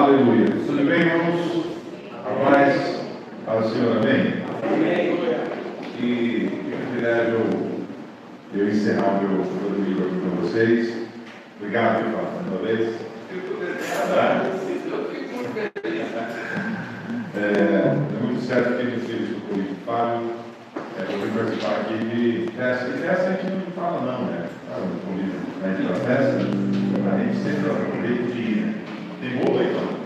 Aleluia. Tudo bem, irmãos? A paz ao Senhor, amém? Amém. E que privilégio eu encerrar o meu domingo aqui com vocês. Obrigado, Pipa, mais uma vez. É muito certo que a gente fez o convite do Fábio. Eu vim participar aqui de festa. E festa a gente não fala, não, né? O convite a gente para festa, a gente sempre aproveita de ir, né? Tem bolo aí, não?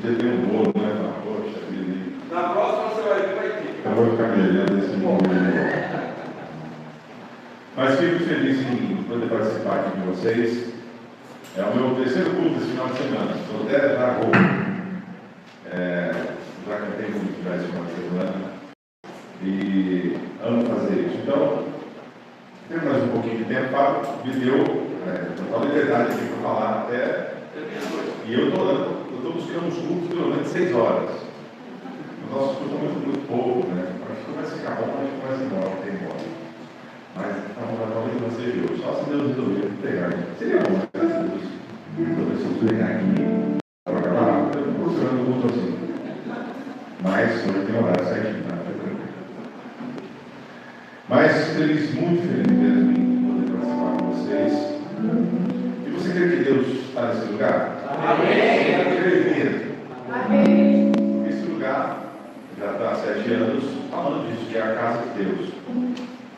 Podia ter um bolo, né? Poxa, vida. Na próxima você vai ver, vai ter. Eu vou ficar melhorando esse bolo. Mas fico feliz em poder participar aqui com vocês. É o meu terceiro culto esse final de semana. Estou até já cantei muito já esse final de semana. E amo fazer isso. Então, tem mais um pouquinho de tempo, Fábio me deu total liberdade aqui para falar até. E eu estou buscando uns cultos pelo menos 6 horas. O nosso culto é muito pouco, né? Acho que começa a ficar bom, acho que começa embora, tem embora. Mas talvez não seja hoje. Só se Deus resolver pegar. Seria bom, né? Talvez se eu pegar aqui para acabar, eu estou procurando um culto assim. Mas hoje tem horário certinho, tá? Mas feliz, muito feliz mesmo em poder participar com vocês. E você crê que Deus está nesse lugar? Amém. Eu creio mesmo. Amém. Esse lugar já está há 7 anos falando disso, que é a casa de Deus.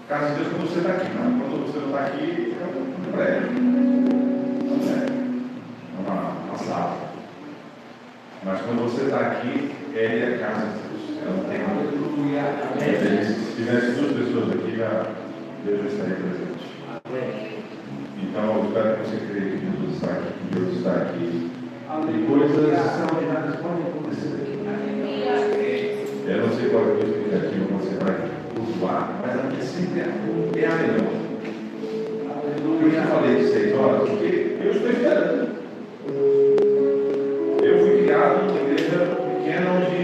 A casa de Deus quando você está aqui, não. Quando você não está aqui, é um prédio. É uma sala. Mas quando você está aqui, ele é a casa de Deus. Ela tem uma. Se tivesse 2 pessoas aqui, Deus já estaria presente. Então, eu espero que você creia que Jesus está aqui, que Deus está aqui. E coisas extraordinárias podem acontecer aqui. Eu não sei qual é o explicativo que você vai usar, mas a minha sempre é a melhor. Eu já falei de 6 horas, porque eu estou esperando. Eu fui criado numa igreja pequena onde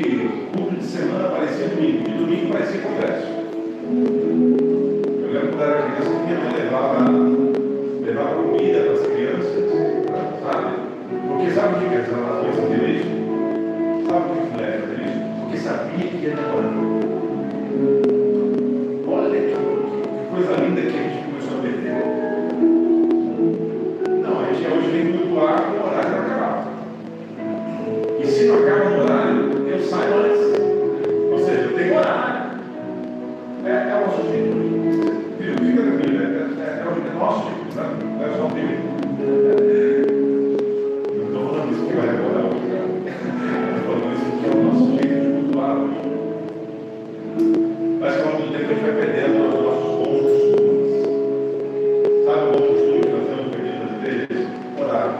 culto de semana parecia domingo, e domingo parecia congresso. Eu lembro quando era criança que minha mãe levava comida para as crianças, sabe? Porque sabe o que as relações são felizes? Sabe o que mulher é feliz? Porque sabia que ia demorar. Olha que coisa linda que a gente começou a perder. Não, a gente hoje vem cultuar no horário para acabar. E se não acaba no horário, eu saio antes. Ou seja, eu tenho horário. É o nosso jeito. Viu? Fica tranquilo. É o nosso jeito, sabe? Não é só um tempo. Não estou falando isso que vai demorar hoje. Estou falando isso que é o nosso jeito de cultuar hoje. Mas com o tempo a gente vai perdendo os nossos bons costumes. Sabe o bom costume que nós estamos perdendo nas igrejas? Horário.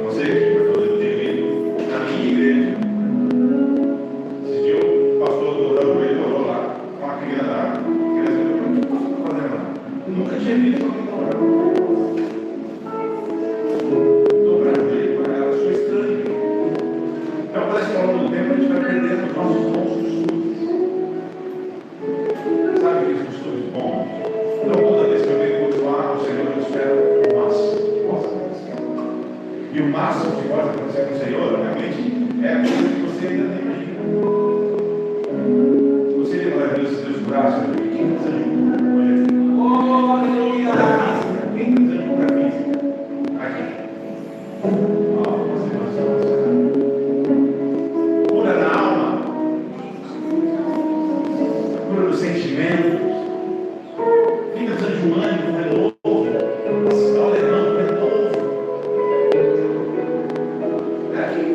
Não sei o que vai fazer o tempo na minha igreja. Esse dia o pastor Durão, ele orou lá com a criança. Nunca tinha visto alguém orar. Dobrar o joelho para ela, sou estranho. Então, parece que ao longo do tempo a gente vai perdendo os nossos bons costumes. Sabe aqueles costumes bons? Então, toda vez que eu venho cultuar o Senhor, eu espero o máximo que possa acontecer. E o máximo que pode acontecer com o Senhor, realmente, é aquilo que você ainda nem imagina. Você lembra maravilhoso se Deus braços, quem desanima? Quem desanima para a física? Aqui. Cura na alma, cura dos sentimentos, fica desanimando de novo, tolerando de novo. É aqui.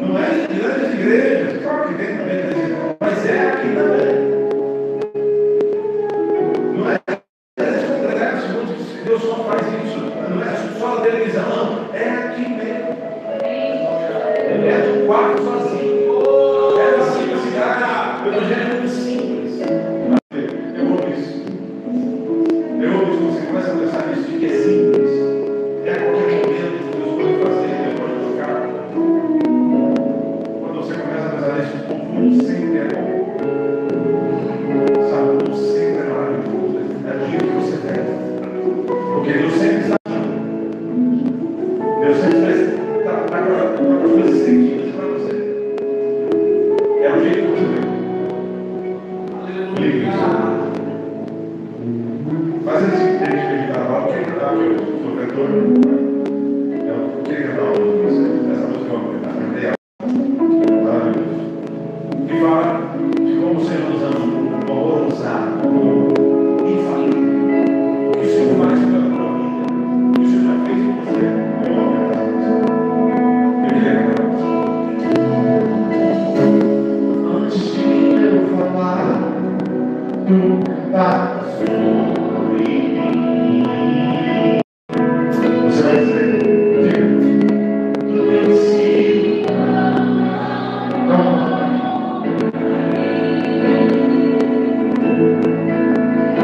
Não é em grandes igrejas, claro que tem também, mas é aqui também. Não é Deus só faz isso, não é só na televisão, não, é aqui mesmo. É no quarto sozinho. É assim, cidade. O evangelho é muito simples. Eu amo isso. Eu amo isso. Você começa a pensar nisso, de que é simples. É a qualquer momento que Deus pode fazer, Deus pode tocar. Quando você começa a pensar nisso, o mundo sempre é bom. Sabe, o mundo sempre é maravilhoso. Porque Deus sempre está aqui. Deus sempre está com as coisas sentidas para você. É o jeito que você vê. Aleluia. Faz esse tempo de carnaval, quem cantar, eu sou cantor. Eu queria cantar uma música com você. Essa música eu vou cantar, cantei ela. Maravilhoso. Que fala de como o Senhor nos ama, um amor ousado, um amor infalível. O que o Senhor faz pela tua vida, o que o Senhor já fez com você, eu vou cantar com você. Eu queria cantar com você. Antes de eu falar, tu cantas sobre mim. Você vai dizer, diga, tu ensina.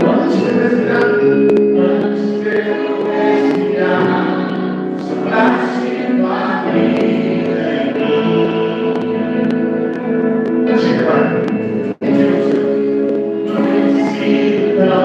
Antes de respirar, sopraste tua vida em mim. Chega, vai. Deus, tu me ensina.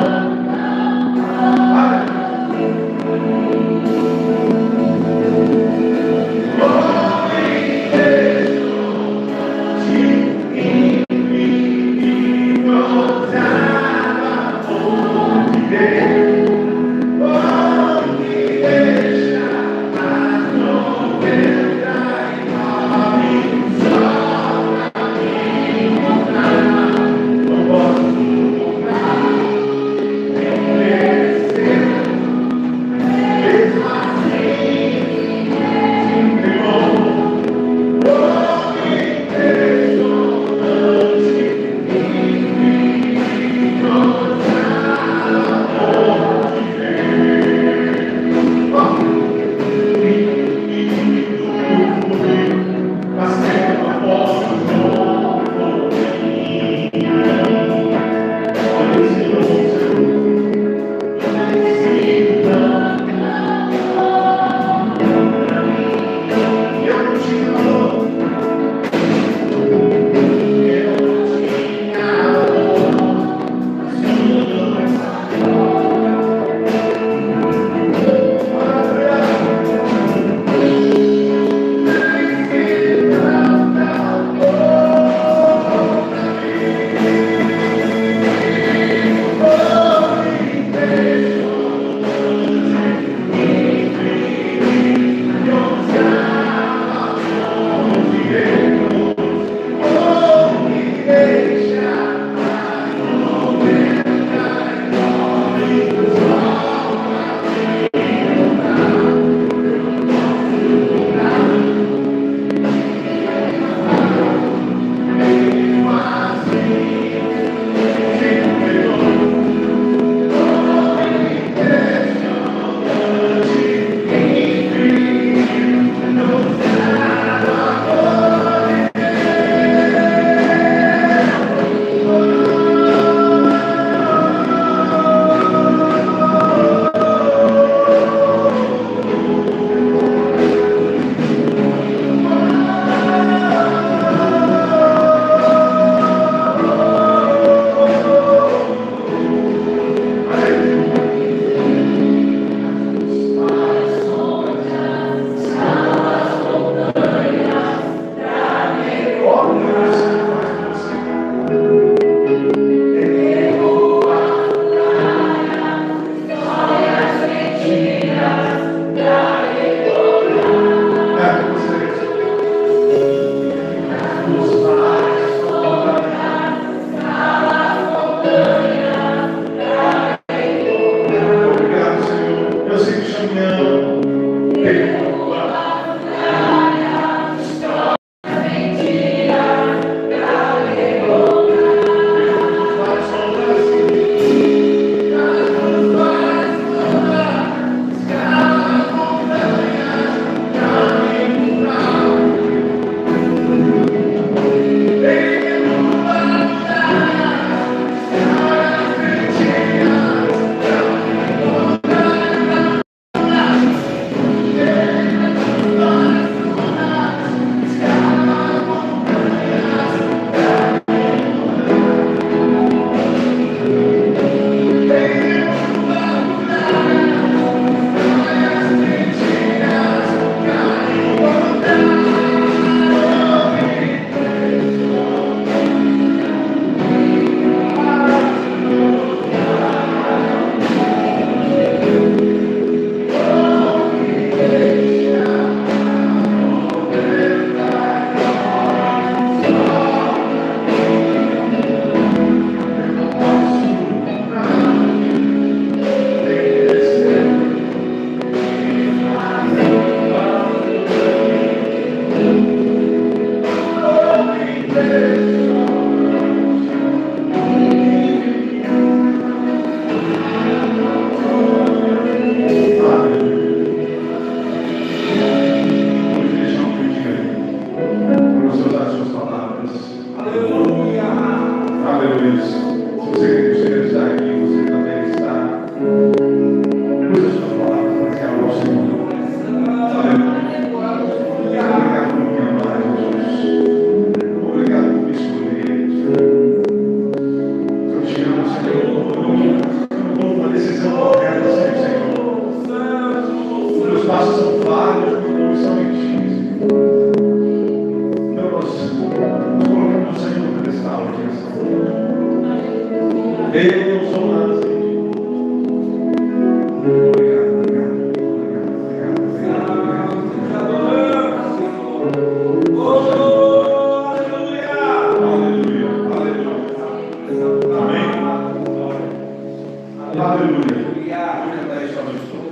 Aleluia. Vou cantar isso a noite toda.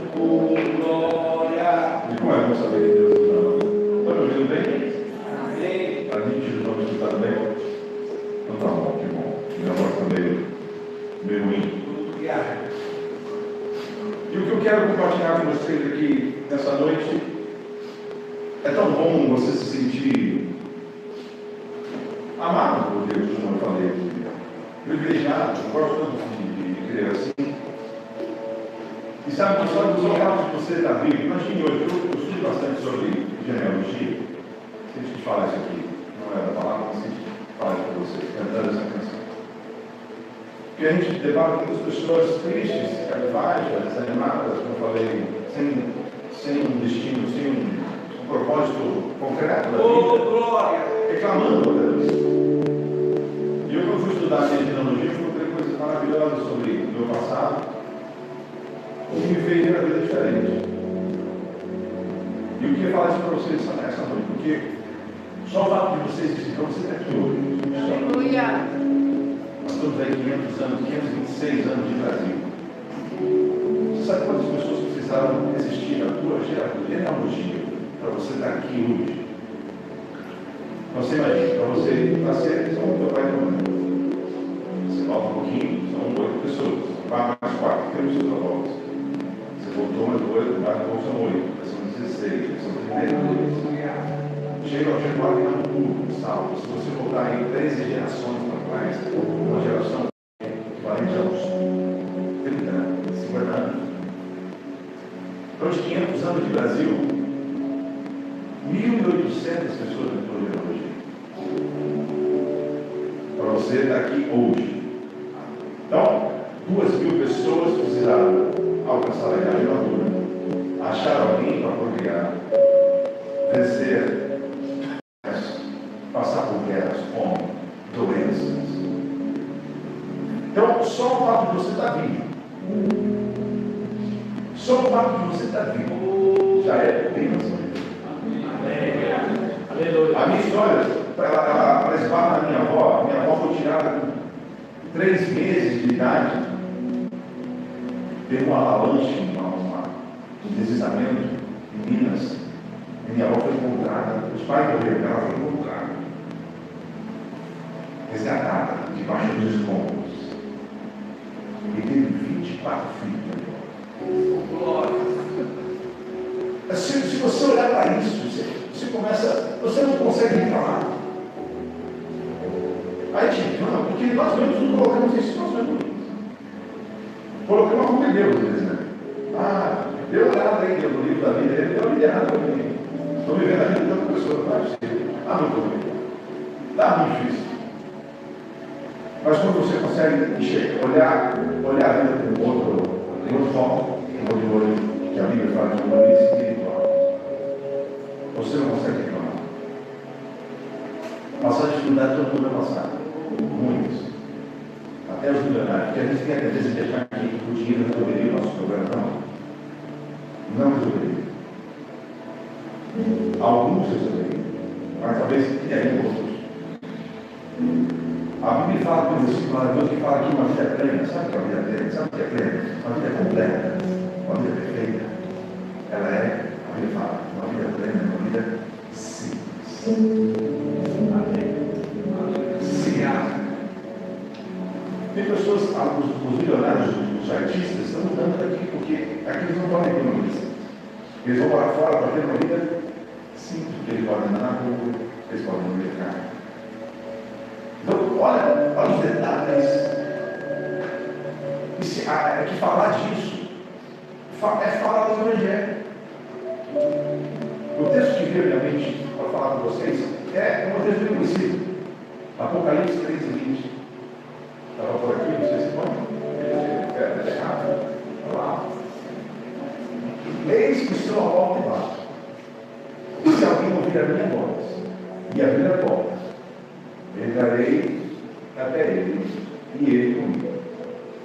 Glória. E como é bom saber que Deus nos ama. Está me ouvindo bem? Amém. Está nítido, está me escutando bem? Então tá bom, que bom. Minha voz está meio ruim. E o que eu quero compartilhar com vocês aqui nessa noite é tão bom você se sentir amado por Deus, como eu falei, privilegiado, eu gosto tanto de crer assim. E sabe, nós falamos dos locais que você está vivo. Imagine hoje, eu estudo bastante sobre genealogia. Se a gente falar isso aqui, não é da palavra, mas a gente fala isso para vocês, cantando essa canção. Porque a gente debate com muitas pessoas tristes, cabisbaixas, desanimadas, como eu falei, sem um destino, sem um propósito concreto da vida, Glória. reclamando a Deus. E eu, quando fui estudar a genealogia, eu encontrei coisas maravilhosas sobre o meu passado, o que me fez ver a vida diferente. E eu queria falar isso para vocês essa noite, porque só o fato de vocês existirem, você está aqui hoje. Aleluia. Nós estamos aí 500 anos, 526 anos de Brasil. Você sabe quantas pessoas precisaram existir na tua genealogia para você estar aqui hoje? Você imagina, para você nascer, são o teu pai e tua mãe. Você volta um pouquinho, são 8 pessoas. 4 mais 4, temos seus avós. Você voltou mais 8, mais 2 são 8. São 16, são 32. Chega ao Januário e Nabucco, salvo. Se você voltar aí 13 gerações para trás, uma geração equivalente aos 30 anos, 50 anos. Então, de 500 anos de Brasil, 1.800 pessoas na tua genealogia. Para você estar aqui hoje. Então, 2.000 pessoas precisaram alcançar a idade madura, achar alguém para procriar, vencer, passar por guerras, fome, doenças. Então, só o fato de você estar vivo, só o fato de você estar vivo, já é bênção. A minha história, ela esbarra na minha avó. Minha avó foi tirada com 3 meses de idade. Teve uma avalanche, um deslizamento em Minas. E minha avó foi encontrada. Os pais morreram, ela foi encontrada. Resgatada, debaixo dos escombros. E teve 24 filhos. Glória. Se você olhar para isso, você não consegue reclamar. Aí te reclama, porque nós mesmos nos colocamos em situações ruins. Colocamos a culpa em Deus, né? Deu errado aí, Deus, no livro da vida, ele deu a vida errada para mim. Estou vivendo a vida de outra pessoa, não é possível. Não estou vivendo. Está muito difícil. Mas quando você consegue olhar a vida com outro foco, de olho, que a Bíblia fala de uma vida espiritual, você não consegue reclamar. Passar dificuldade todo mundo vai passar. Muitos. Até os milionários. Porque a gente tem a tendência de achar que o dinheiro resolveria o nosso problema. Não resolveria. Alguns resolveriam. Mas talvez criariam outros. A Bíblia fala com um versículo maravilhoso que fala que uma vida plena. Sabe o que é uma vida plena? Sabe o que é plena? Uma vida completa. Uma vida perfeita. Ela é, a Bíblia fala, uma vida plena, uma vida simples. Tem pessoas, os milionários, os artistas, estão mudando daqui, porque aqui eles não estão economistas. Eles vão para fora para ter uma vida simples, porque eles podem andar na rua, eles podem ir no mercado. Então, olha os detalhes. É que falar disso é falar do Evangelho. O texto que veio à minha mente para falar com vocês é um texto bem conhecido. Apocalipse 13:20. Estava por aqui, não sei se pode. É errado. Olha lá. Eis que estou à porta e bato. Se alguém ouvir a minha voz e abrir a porta, entrarei até ele e ele comigo.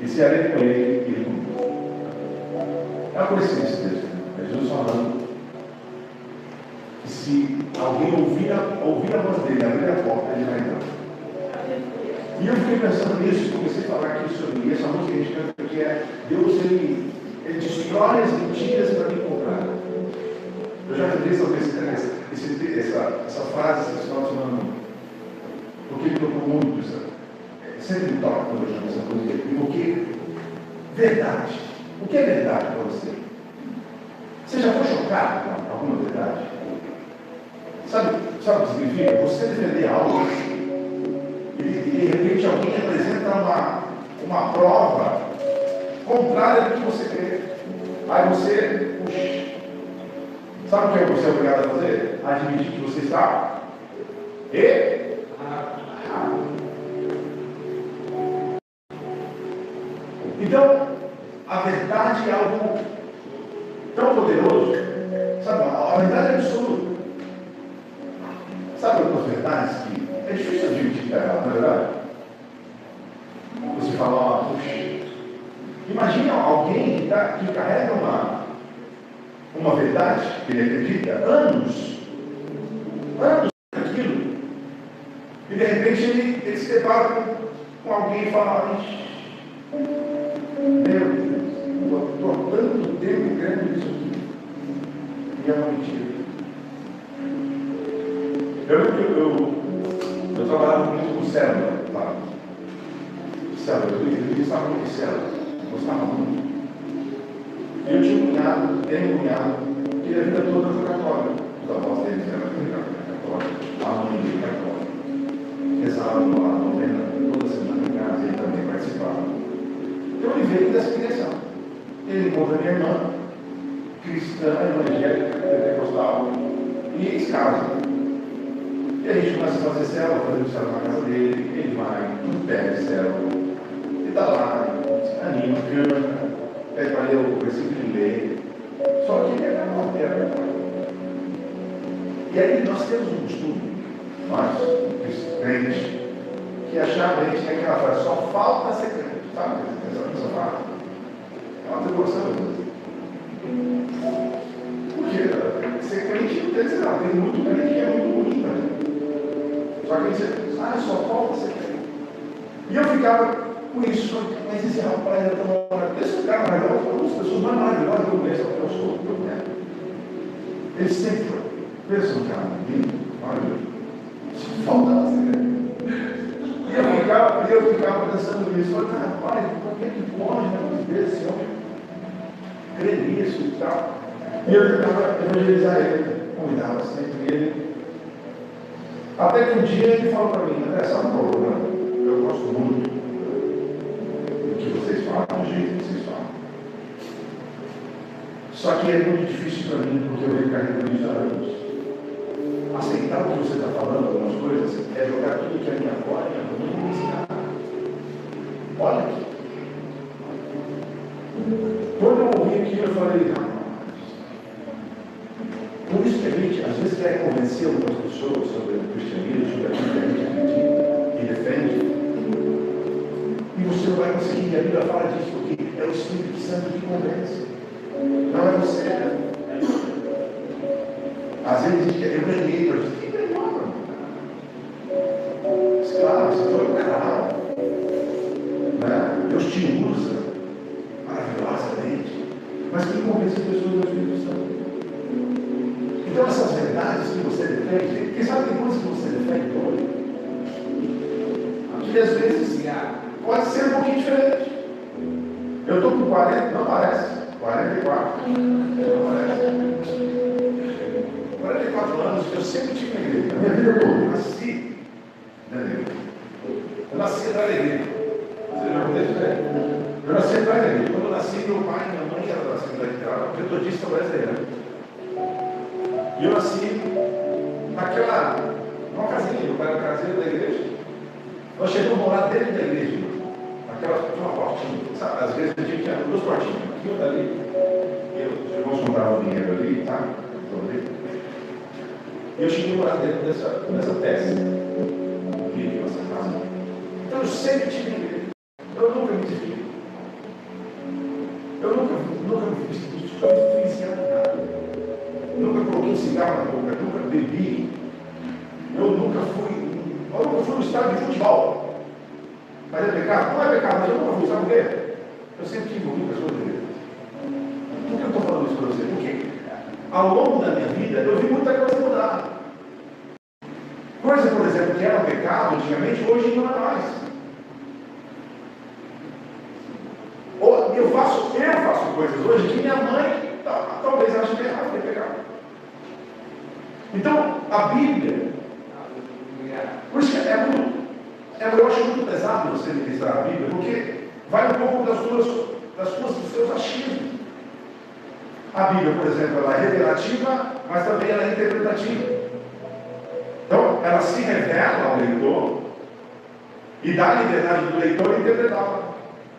E cearei com ele e ele comigo. É uma coincidência esse texto. É Jesus falando que se alguém ouvir a voz dele, abrir a porta, ele vai entrar. E eu fiquei pensando nisso, comecei a falar aqui sobre essa música que a gente canta que é Deus, ele destrói as mentiras para me comprar. Eu já falei sobre essa frase esse final de semana, porque me tocou muito, sempre me toca quando eu chamo essa coisa, porque verdade. O que é verdade para você? Você já foi chocado com alguma verdade? Sabe o que significa? Você defender algo e de repente alguém apresenta uma prova contrária do que você crê. Aí você, puxa, sabe o que você é obrigado a fazer? Admitir que você está errado. Então, a verdade é algo tão poderoso. Sabe, a verdade é absoluta. Sabe algumas verdades que é difícil admitir que é errado, não é verdade? Você fala, puxa, imagina alguém que carrega uma verdade que ele acredita anos naquilo, e de repente ele se depara com alguém e fala, meu Deus, eu estou há tanto tempo crendo nisso aqui, e é uma mentira. Eu trabalhava muito com célula lá. Célula, eu gostava muito de célula. Gostava muito. E eu tinha um cunhado, que a vida toda foi católico. Os avós deles eram católicos, a mãe dele católica. Rezavam lá, novena, toda semana em casa, ele também participava. Então ele veio dessa direção. Ele encontra minha irmã, cristã, evangélica, pentecostal, e eles casam. E a gente começa a fazer célula, fazendo célula na casa dele, ele vai, não pede célula, ele está lá, se anima, canta, pede para ler o versículo de ler. Só que ele é católico. E aí nós temos um costume, nós, crentes, que achava a gente tem aquela frase, só falta ser crente. Sabe essa frase? É uma devoção. Porque ser crente não tem que ser, não. Tem muito crente que é muito ruim, né? Só que você diz, só falta ser crente. E eu ficava com isso, mas esse rapaz é tão maravilhoso. Esse cara maravilhoso, uma das pessoas mais maravilhosas que eu conheço, que eu sou, ele sempre foi. Pensa um cara lindo, maravilhoso. Só falta ser crente. E eu ficava pensando nisso, eu falei, rapaz, por que pode, né, esse homem crer nisso e tal? E eu tentava evangelizar ele, convidava sempre ele. Até que um dia ele falou para mim, André, sabe qual é o problema? Eu gosto muito do que vocês falam, do jeito que vocês falam. Só que é muito difícil para mim, porque eu venho carregando isso há anos. Aceitar o que você está falando, algumas coisas, é jogar tudo que é minha fora e eu não ensinar. Olha aqui. Quando eu ouvi aquilo, eu falei, não. Por isso que a gente, às vezes, quer convencer algumas pessoas sobre o cristianismo, sobre aquilo que a gente acredita e defende. E você não vai conseguir, e a Bíblia fala disso, porque é o Espírito Santo que convence. Não é você. Às vezes eu ganhei, eu disse, quem ganhou, mano? Claro, você foi o canal. Né? Deus te usa maravilhosamente. Mas quem convence as pessoas do Espírito Santo? Então essas verdades que você defende, quem sabe tem coisas que você defende hoje? Que às vezes pode ser um pouquinho diferente. Eu estou com 40, não parece, 44, não parece. 44 anos, eu sempre tive uma igreja. Na minha vida toda, eu nasci na igreja. Eu nasci na igreja. Você já conhece, né? Eu nasci na igreja. Quando eu nasci, meu pai e minha mãe eram da Assembleia Geral, metodista brasileira. E eu nasci numa casinha, meu pai era caseiro da igreja. Nós chegamos a morar dentro da igreja. Tinha uma portinha, sabe? Às vezes a gente tinha duas portinhas, aqui e outra ali. E os irmãos compravam dinheiro ali, tá? E eu cheguei a morar dentro dessa peça. Aqui, nessa casa. Então eu sempre tive igreja. Eu nunca me desviei. Eu nunca me influenciei nada. Nunca coloquei um cigarro na boca, nunca bebi. Eu nunca fui no estádio de futebol. Mas é pecado? Não é pecado, mas eu nunca fui, sabe por quê? Eu sempre tive muitas coisas de Deus. Por que eu estou falando isso para você? Porque ao longo da minha vida eu vi muita coisa mudar. Coisa, por exemplo, que era um pecado antigamente, hoje não é mais. Eu faço coisas hoje que minha mãe talvez ache que é errado, que é pecado. Então, a Bíblia, por isso que eu acho muito pesado você ministrar a Bíblia, porque vai um pouco dos seus achismos. A Bíblia, por exemplo, ela é revelativa, mas também ela é interpretativa. Então, ela se revela ao leitor e dá a liberdade do leitor interpretá-la.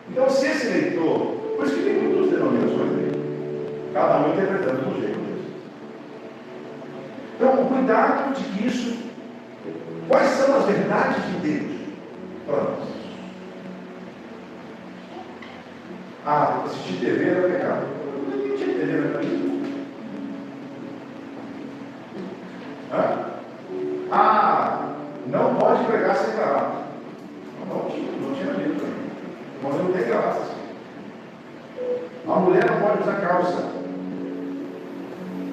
Então, se esse leitor, por isso que tem muitas denominações dele, cada um interpretando do jeito deles. Então, o cuidado de que isso, quais são as verdades de Deus para nós? Assistir TV era pecado. Não tinha TV na vida. Não pode pregar sem gravata. Não tinha livro. Mas não tem gravata. A mulher não pode usar calça.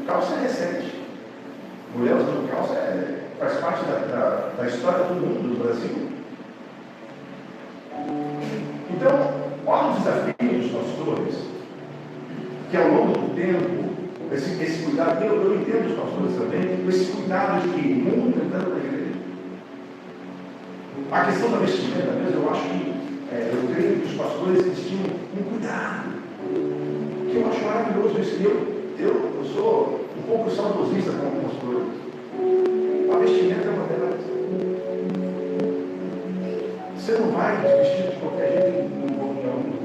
Calça é recente. Mulher usando calça faz parte da história do mundo, do Brasil. Então, olha o desafio dos pastores, que ao longo do tempo, esse cuidado, eu entendo os pastores também, esse cuidado de que mundo entrando na igreja. A questão da vestimenta mesmo, eu acho que, eu creio que os pastores eles tinham um cuidado, que eu acho maravilhoso isso. Eu sou um pouco saudosista com algumas coisas. A vestimenta é uma delas. Você não vai vestir de qualquer jeito em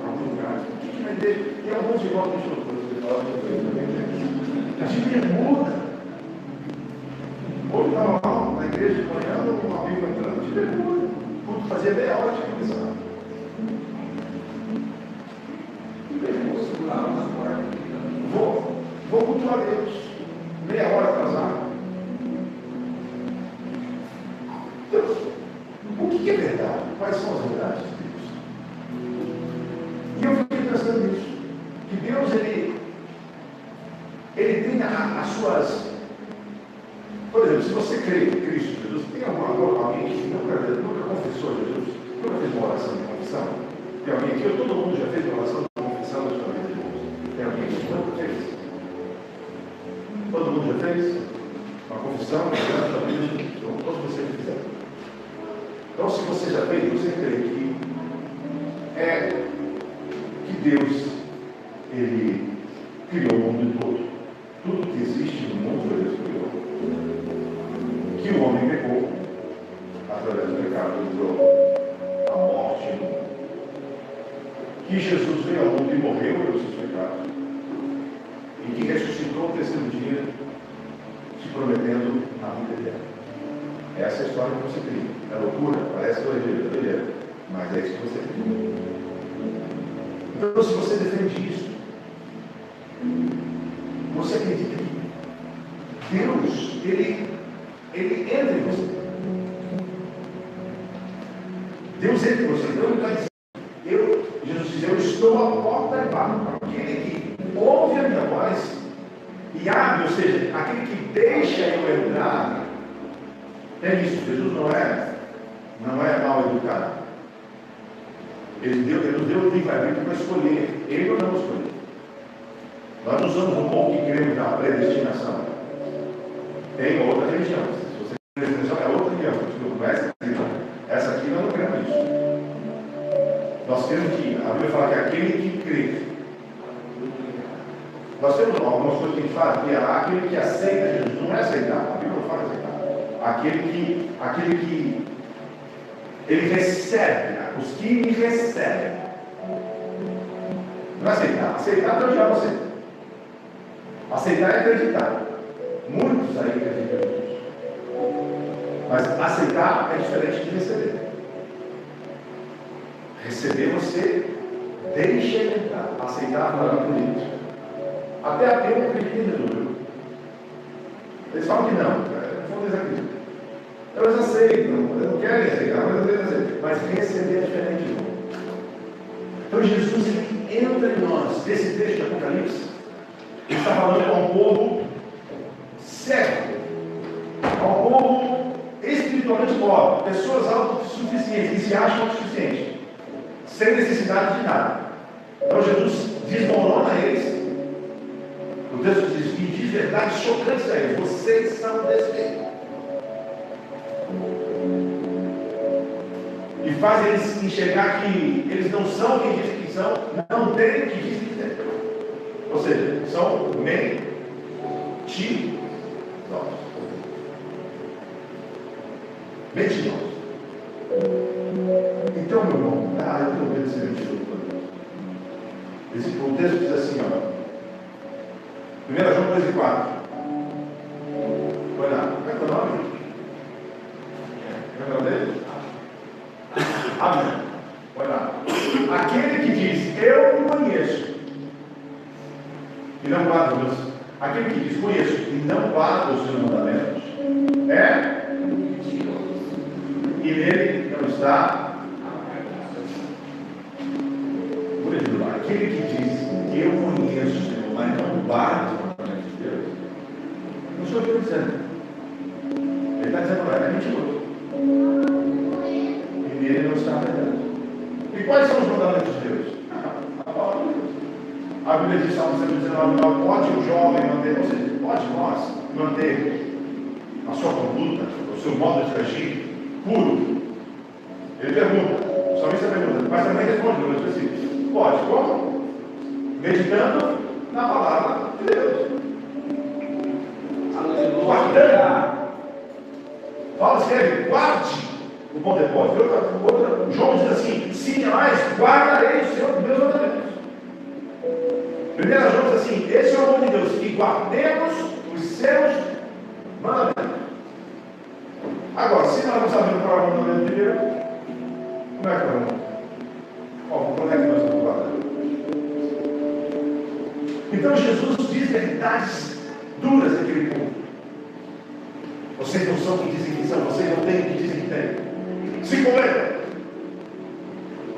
algum lugar. O que vai ter? Tem alguns igual que a gente muda. Hoje estava lá na igreja de manhã, um amigo entrando de bermuda. Tudo fazia meia hora de começar. Vou cultuar Deus. Meia hora atrasado. Deus, o que é verdade? Quais são as verdades de Deus? E eu fiquei pensando nisso. Que Deus, ele tem as suas... Por exemplo, se você crê em Cristo Jesus, tem alguém que nunca confessou Jesus? Nunca fez uma oração de confissão? Tem alguém aqui? Todo mundo já fez uma oração de confissão da sua vida de Deus? Tem alguém que nunca fez? Todo mundo já fez? Uma confissão da vida de Deus? Todos vocês fizeram. Então, se você já fez, você crê que Deus, Ele criou o mundo todo. Tudo que existe no mundo, Ele criou. Que o homem pecou, através do pecado, entrou a morte no mundo. Que Jesus veio ao mundo e morreu pelos seus pecados. E que ressuscitou no terceiro dia, te prometendo a vida eterna. Essa é a história que você cria. É loucura, parece doideira, mas é isso que você cria. Então, se você defende isso, você acredita que Deus, Ele entra em você. Deus entra em você. Então, Ele está dizendo, Jesus diz, eu estou à porta e bato. Aquele que ouve a minha voz e abre, ou seja, aquele que deixa eu entrar. É isso, Jesus não é mal educado. Ele nos deu o livre-arbítrio para escolher. Ele ou não escolher. Nós não somos um povo que cremos na predestinação. Tem outra religião. Se você tem predestinação, é outra religião. Essa aqui nós não cremos nisso. Nós cremos que a Bíblia fala que aquele que crê. Nós temos algumas coisas que a gente fala, que é aquele que aceita Jesus. Não é aceitar, a Bíblia não fala aceitar. Aquele que ele recebe, os que me recebem. Não é aceitar. Aceitar Deus já você. Aceitar é acreditar. Muitos aí acreditam nisso. Mas aceitar é diferente de receber. Receber você deixa ele entrar. Aceitar não é bonito. Até ateu não acredita em Jesus. Eles falam que não. Não desacreditam. Eles aceitam, eles não querem aceitar, mas às vezes aceitam. Mas receber é diferente. Então Jesus, entre nós, desse trecho de Apocalipse, ele está falando a um povo cego, a um povo espiritualmente pobre, pessoas autossuficientes, que se acham autossuficientes, sem necessidade de nada. Então Jesus desmorona eles. O texto diz, e diz verdades chocantes a eles: vocês são desse jeito. E faz eles enxergar que eles não são quem dizem que são, não têm o que dizem que têm. Ou seja, são mentirosos. Mentirosos. Então, meu irmão, eu tenho medo de ser mentiroso. O texto diz assim, ó. 1 João 2,4. Vai lá. Como é que é o nome? Como é o nome dele? Amém. Vai lá. Aquele que diz, eu o conheço, e não guarda os meus. Aquele que diz, conheço, e não guarda os seus mandamentos, é mentiroso. E nele não está. Aquele que diz, eu conheço o Senhor, mas não guarda os mandamentos de Deus, não sou eu que estou dizendo. Ele está dizendo, é mentiroso. E nele não está a verdade. E quais são os mandamentos de Deus? A palavra de Deus. A Bíblia diz, Salmo 119, pode o jovem manter, ou seja, pode nós manter a sua conduta, o seu modo de agir puro. Ele pergunta, o salmista pergunta, mas também responde no específico. Pode, como? Meditando na palavra de Deus. Guardando. Fala, escreve, guarde o bom depósito. João diz assim, sim, mais, guardarei os meus mandamentos. 1 João diz assim, esse é o amor de Deus, que guardemos os seus mandamentos. Agora, se nós não sabemos qual é o mandamento de Deus, como é que vamos? Como é que nós estamos guardando? Então Jesus diz verdades duras àquele povo. Vocês não são quem dizem que são, vocês não têm o que dizem que têm. Se convertam.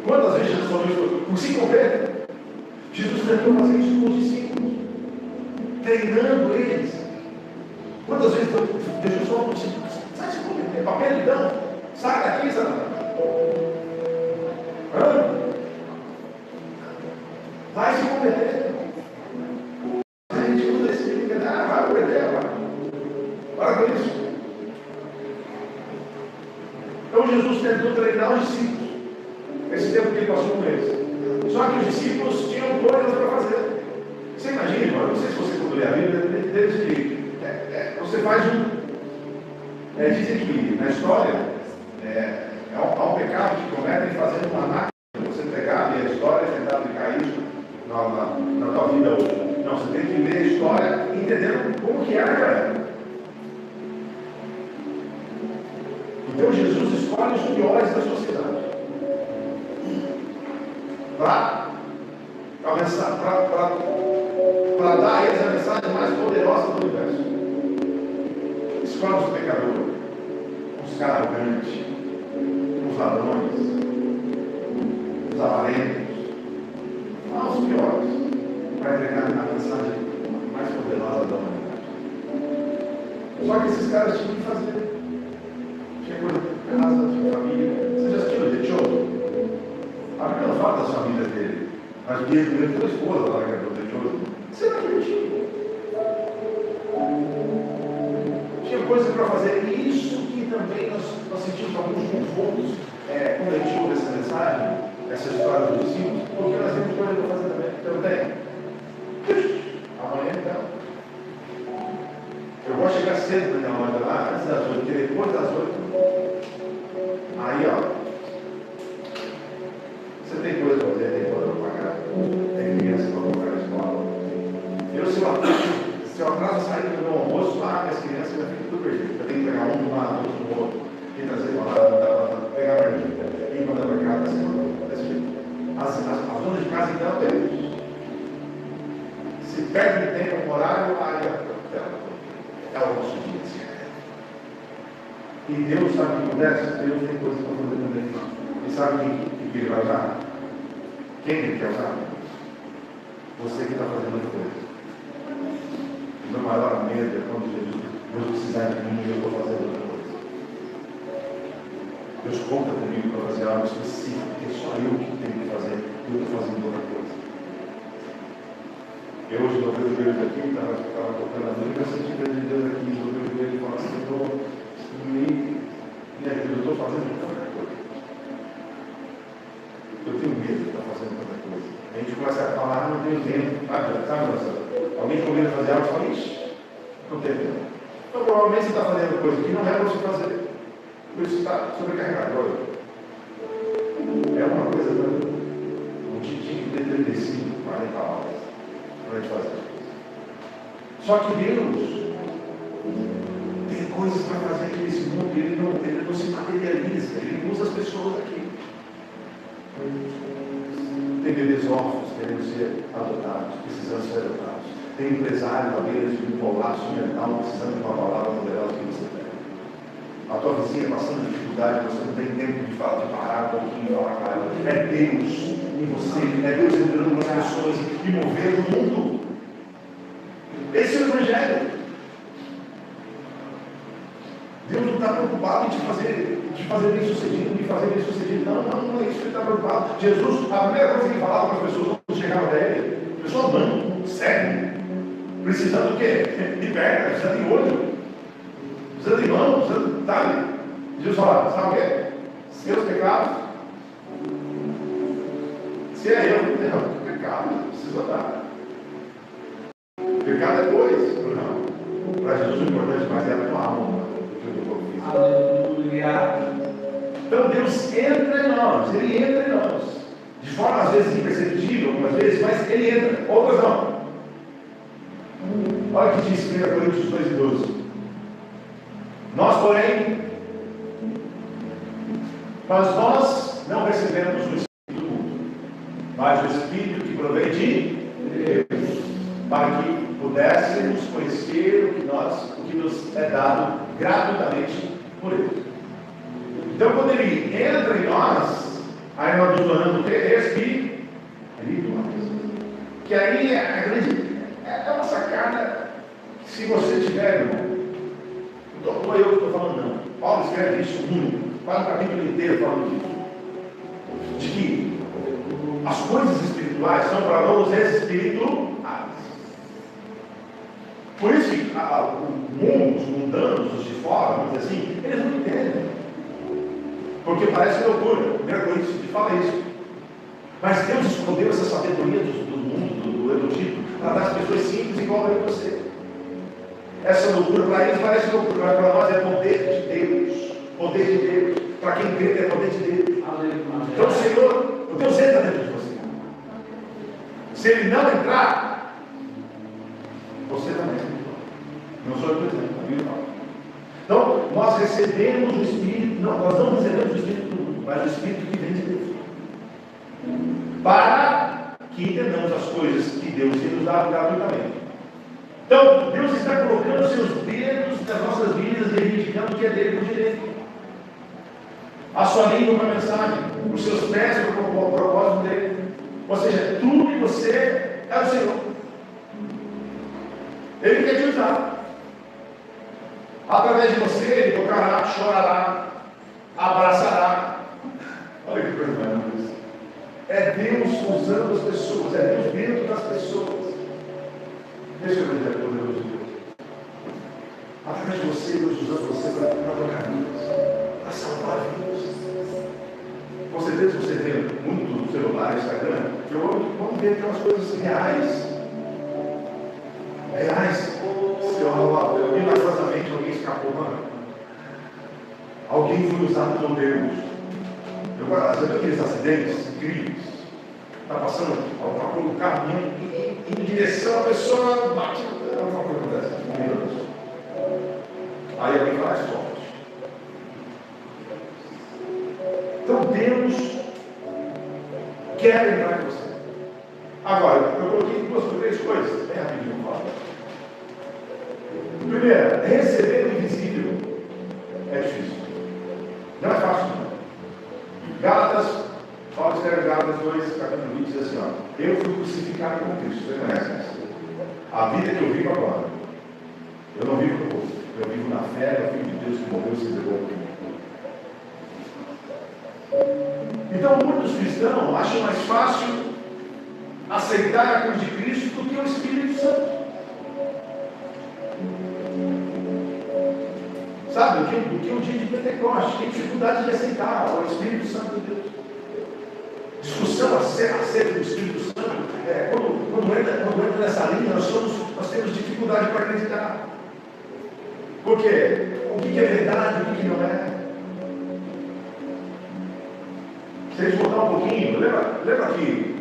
Quantas vezes Jesus falou isso? Por se convertam. Jesus tentou fazer isso com os discípulos, treinando eles. Quantas vezes Jesus falou para os discípulos: sai se converter, papel então, sai daqui, Satanás. Vai se converter. A gente usa esse livro, vai converter, vai. Para com isso. Então Jesus tentou treinar os discípulos, esse tempo que ele passou com eles. Só que os discípulos tinham coisas para fazer. Você imagina, irmão, não sei se você quando lê a Bíblia, deles que você faz dizem que na história há um pecado que cometem fazendo uma máquina. Você pegar, ler a história e tentar aplicar isso na tua vida hoje. Não, você tem que ler a história entendendo como que era aquela época. Então Jesus escolhe os piores da sociedade para dar a eles a mensagem mais poderosa do universo. Escolhe os pecadores, os caras arrogantes, os ladrões, os avarentos, os piores, para entregar a mensagem mais poderosa da humanidade. Só que esses caras tinham que fazer. Tinha coisa de casa, tinha família. Você já assistiu The Chosen? A Bíblia não fala das famílias dele, mas ele teve uma esposa lá que era The Chosen. Você não acredita? Tinha coisa para fazer. E isso que também nós sentimos alguns confortos quando a gente ouve essa mensagem, essa história dos discípulos, porque nós temos coisa para fazer também. Amanhã então. Eu vou chegar cedo na minha hora lá, antes das 8, porque depois das 8, aí você tem coisa para fazer, tem coisa para pagar, tem criança para colocar na escola. Se eu atraso a saída do meu almoço, minhas crianças já ficam tudo perdido. Eu tenho que pegar um do lado, outro do outro, e trazer para lá, mandar para lá, pegar para mim, e mandar para cá, desse jeito. As donas de casa então se perde de tempo no horário, aí é o nosso dia. E Deus sabe o que acontece? Deus tem coisas para fazer também. E sabe quem ele vai usar? Quem ele quer usar? Você que está fazendo a coisa. O meu maior medo é quando Deus precisar de mim e eu estou fazendo outra coisa. Deus conta comigo para fazer algo específico, que é só eu que tenho que fazer, eu estou fazendo outra coisa. Eu hoje dobrei os joelhos aqui, estava tocando a música, eu senti de Deus aqui, dobrei os joelhos e falei assim, eu estou fazendo outra coisa. Eu tenho medo de estar fazendo outra coisa. A gente começa a falar, não tenho tempo, sabe, Marcelo? Alguém começa a fazer algo e fala, ixi, não tem tempo. Então, provavelmente você está fazendo coisa que não é para você fazer. Por isso está sobrecarregado. Olha, é uma coisa, um titinho de 35, 40 horas para a gente fazer. Só que Deus tem coisas para fazer aqui nesse mundo e ele não se materializa, ele usa as pessoas aqui. Tem bebês órfãos querendo ser adotados, precisando ser adotados. Tem empresários à beira de um colapso mental, precisando de uma palavra poderosa que você tem. A tua vizinha passando dificuldade, você não tem tempo de falar, de parar um pouquinho e falar com ela. É Deus em você, é Deus entrando nas pessoas e movendo o mundo. Esse é o Evangelho. Deus não está preocupado em te fazer bem sucedido, de fazer bem sucedido. Não é isso que ele está preocupado. Jesus, a primeira coisa que ele falava para as pessoas quando chegavam até ele, a pessoa mano, sério, precisando do quê? De perna, precisando de olho, precisando de mão, precisando de talho. Jesus falava, sabe o quê? Seus pecados. Se é eu, não, pecado, não precisa dar. Pecado é coisa. Não. Para Jesus o importante mais é a tua alma. Aleluia. Então Deus entra em nós, Ele entra em nós, de forma às vezes imperceptível, algumas vezes, mas Ele entra, outras não. Olha o que diz 1 Coríntios 2:12. Nós, porém, não recebemos o Espírito do mundo, mas o Espírito que provém de Deus, para que pudéssemos conhecer o que nos é dado gratuitamente por Ele. Então, quando Ele entra em nós, aí nós nos tornamos o quê? Espirituais. Que aí é uma sacada que, se você tiver, não estou eu que estou falando, não. Paulo escreve isso quase o capítulo inteiro falando disso. De que as coisas espirituais são para nós espirituais. Por isso que o mundo, os mundanos, os de fora, vamos dizer assim, eles não entendem. Porque parece loucura. 1 Coríntios fala isso. Mas Deus escondeu essa sabedoria do mundo, do erudito, para dar às pessoas simples igual a você. Essa loucura para eles parece loucura, mas para nós é poder de Deus. Poder de Deus. Para quem crê é poder de Deus. Então o Senhor, o Deus entra dentro de você. Se Ele não entrar, você também. Não sou eu que estou dizendo, a Bíblia fala. Então, nós recebemos o Espírito, nós não recebemos o Espírito do mundo, mas o Espírito que vem de Deus. Para que entendamos as coisas que Deus tem nos dado gratuitamente. Então, Deus está colocando seus dedos nas nossas vidas e reivindicando o que é dele por direito. A sua língua para a mensagem, os seus pés para o propósito dele. Ou seja, tudo que você é o Senhor. Ele quer te usar. Através de você, Ele tocará, chorará, abraçará. Olha que coisa maravilhosa. É Deus usando as pessoas, é Deus dentro das pessoas. Deixa eu ver a poderoso de Deus. Através de você, Deus usando você para tocar vidas, para salvar vidas. Com certeza você vê muito no celular, Instagram, vamos ver aquelas coisas reais. Eu vi milagrosamente alguém escapou, mano. Alguém foi usado por Deus. Você viu aqueles acidentes incríveis? Está passando um carro em direção, a pessoa bate. Alguma coisa acontece. Meu Deus. Aí alguém faz sorte. Então Deus quer entrar em você. Agora, eu coloquei 2 ou 3 coisas. Bem rapidinho, fala. Primeiro, receber o invisível é difícil. Não é fácil, não. Gálatas, Paulo escreve Gálatas 2, capítulo 20, diz assim, ó, eu fui crucificado com Cristo. Você conhece essa? A vida que eu vivo agora, eu não vivo no corpo, eu vivo na fé do Filho de Deus que morreu e se entregou por mim. Então, muitos cristãos acham mais fácil aceitar a cruz de Cristo do que o Espírito Santo. Sabe, do que o dia de Pentecostes, tem dificuldade de aceitar o Espírito Santo de Deus. Discussão acerca do Espírito Santo, quando entra nessa linha, nós temos dificuldade para acreditar. Por quê? O que é verdade, o que não é? Se a gente voltar um pouquinho, lembra que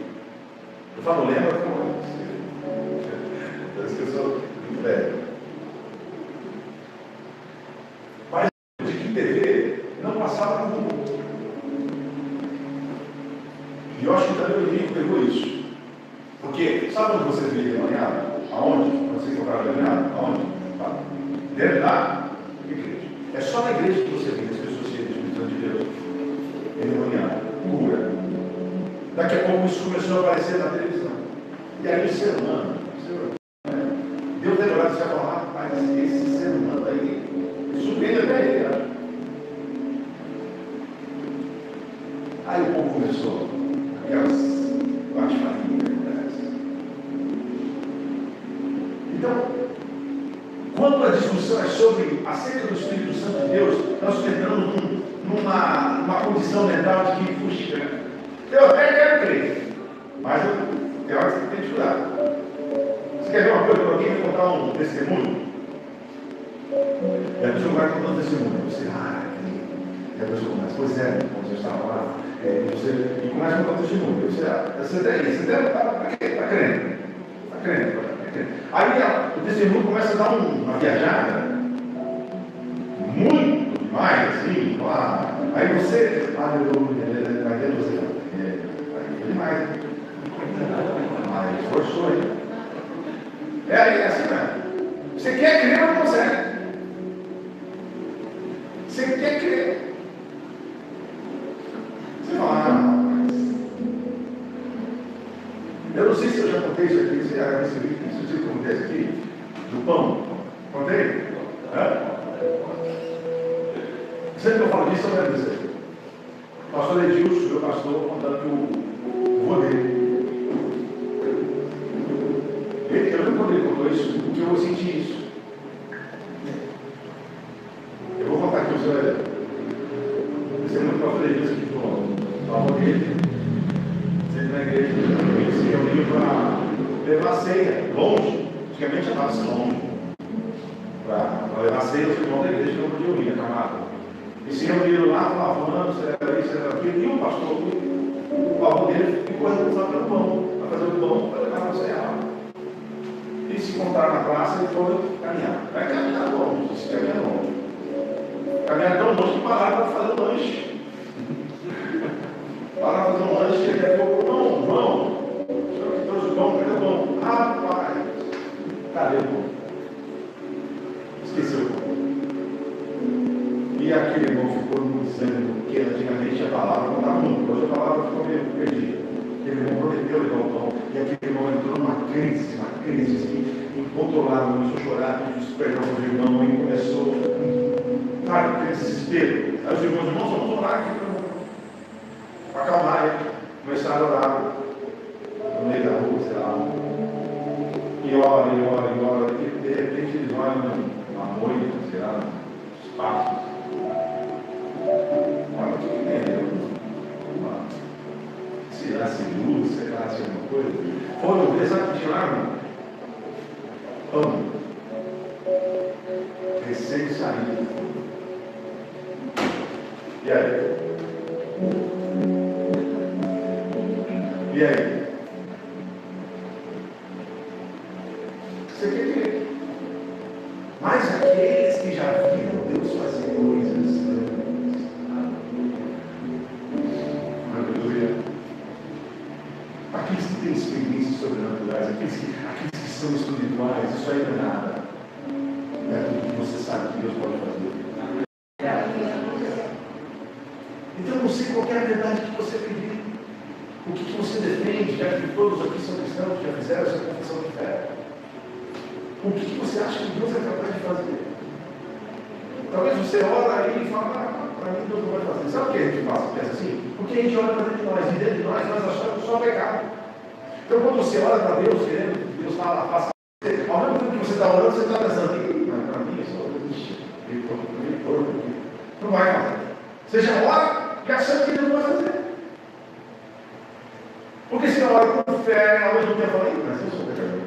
eu falo lembra como parece que eu sou muito velho. Mas de que TV não passava no mundo. E eu acho que também o inimigo pegou isso. Porque, sabe onde você vê de manhã? Aonde? Você encontrava de manhã? Aonde? Tá. Deve dar igreja. É só na igreja que você vê as pessoas cheias do Espírito Santo de Deus. De manhã. Cura. Daqui a pouco isso começou a aparecer na televisão. E aí o ser humano, Deus deve olhar e vai falar, rapaz, esse ser humano aí, surpreende até ele, né? Aí o povo começou, aquelas bate-famílias. Então, quando a discussão é sobre acerca do Espírito Santo de Deus, nós entramos numa condição mental de que, puxa, eu até quero crer, mas eu acho que tem que dificuldade. Você quer ver uma coisa para alguém me contar um testemunho? E a pessoa vai contando testemunho. Você, e a pessoa começa, pois é, quando você estava lá, e começa a contar testemunho. Você deve estar crendo. Está crendo. Aí o testemunho começa a dar uma viajada muito demais, assim, lá. Aí você, vai dentro você, demais. Mas forçou aí. É assim mesmo. Você quer crer, mas não consegue. Você quer crer. Você fala, mas... Eu não sei se eu já contei isso aqui, você já recebi isso que acontece aqui, do pão. Contei? Sempre que eu falo disso, eu quero dizer. O pastor Edilson, meu pastor, contando que o vô dele. Eu lembro quando ele contou isso, porque eu senti isso. Eu vou contar aqui o seu Edilson. Esse é muito pastor Edilson aqui do avô dele. Sempre na igreja, ele se reuniu para levar ceia, longe. Antigamente chamava-se longe. Para levar ceia, os irmãos da igreja que não podiam ir, acamado. E se reuniram lá, falavam, fulano, isso era aquilo. E o pastor, o avô dele, ficou responsável pelo pão, para fazer o pão, para levar para o ceia. E se encontraram na praça e foram caminhar. Vai caminhar longe, se caminhar longe. Caminhar tão longe que pararam para fazer o lanche. Pararam para fazer um lanche e daqui a pouco, João, o senhor que trouxe o pão, cadê o pão? Rapaz, cadê o pão? Esqueceu o pão. E aquele irmão ficou dizendo que antigamente a palavra contava muito, hoje a palavra ficou meio perdida. Aquele irmão prometeu levar o pão, e aquele irmão entrou numa crise assim, incontrolável, começou a chorar, pediu perdão para o irmão e começou, sabe, aquele desespero. Aí os irmãos, vamos orar aqui para acalmar ele. Começaram a orar no meio da rua, sei lá. E ora, e de repente eles olham uma moita, sei lá, nos passos. Olha o que tem, sei lá, se luz, sei lá, se alguma coisa. Foram ver, sabe o que tiraram? Pão. Recém-saído. E aí? E aí? Você quer crer? Mas aqueles que já viram Deus fazer coisas grandes. Aleluia. Aqueles que têm experiências sobrenaturais, aqueles que são espirituais, isso aí não é nada. É tudo que você sabe que Deus pode fazer. Então não sei qual é a verdade que você acredita. O que você defende, já que todos aqui são cristãos, já fizeram essa confissão de fé? O que você acha que Deus é capaz de fazer? Talvez você ora aí e fala, para mim Deus não vai fazer. Sabe o que a gente pensa assim? Porque a gente olha para dentro de nós, e dentro de nós achamos só pecado. Então quando você ora para Deus, querendo que Deus faça, ao mesmo tempo que você está orando, você está pensando, mas para mim, eu sou meio torto aqui. Não vai fazer. Você já ora e achando que Deus não vai fazer. Porque se eu oro com fé, ao mesmo tempo eu falo, mas eu sou pecador.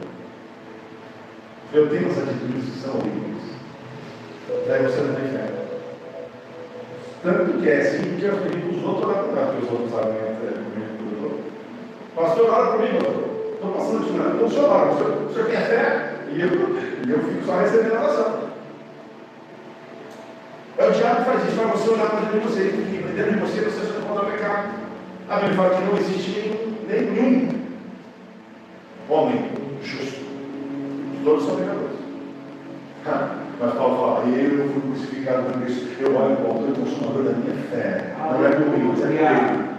Eu tenho as atitudes que são horríveis. Daí você não tem fé. Tanto que é assim que eu pedi para os outros orar por nós, porque os outros sabem comigo. Pastor, ora comigo, pastor. Estou passando de nada. Então o senhor ora, o senhor tem fé? E eu fico só recebendo a oração. É o diabo que faz isso, para você orar para dentro de você, e dentro de você só não pode pecar. A Bíblia fala que não existe nenhum homem justo. Todos são pecadores. Mas Paulo fala, eu fui crucificado por isso. Eu olho para o autor e consumador da minha fé. Não é por mim, mas é por ele.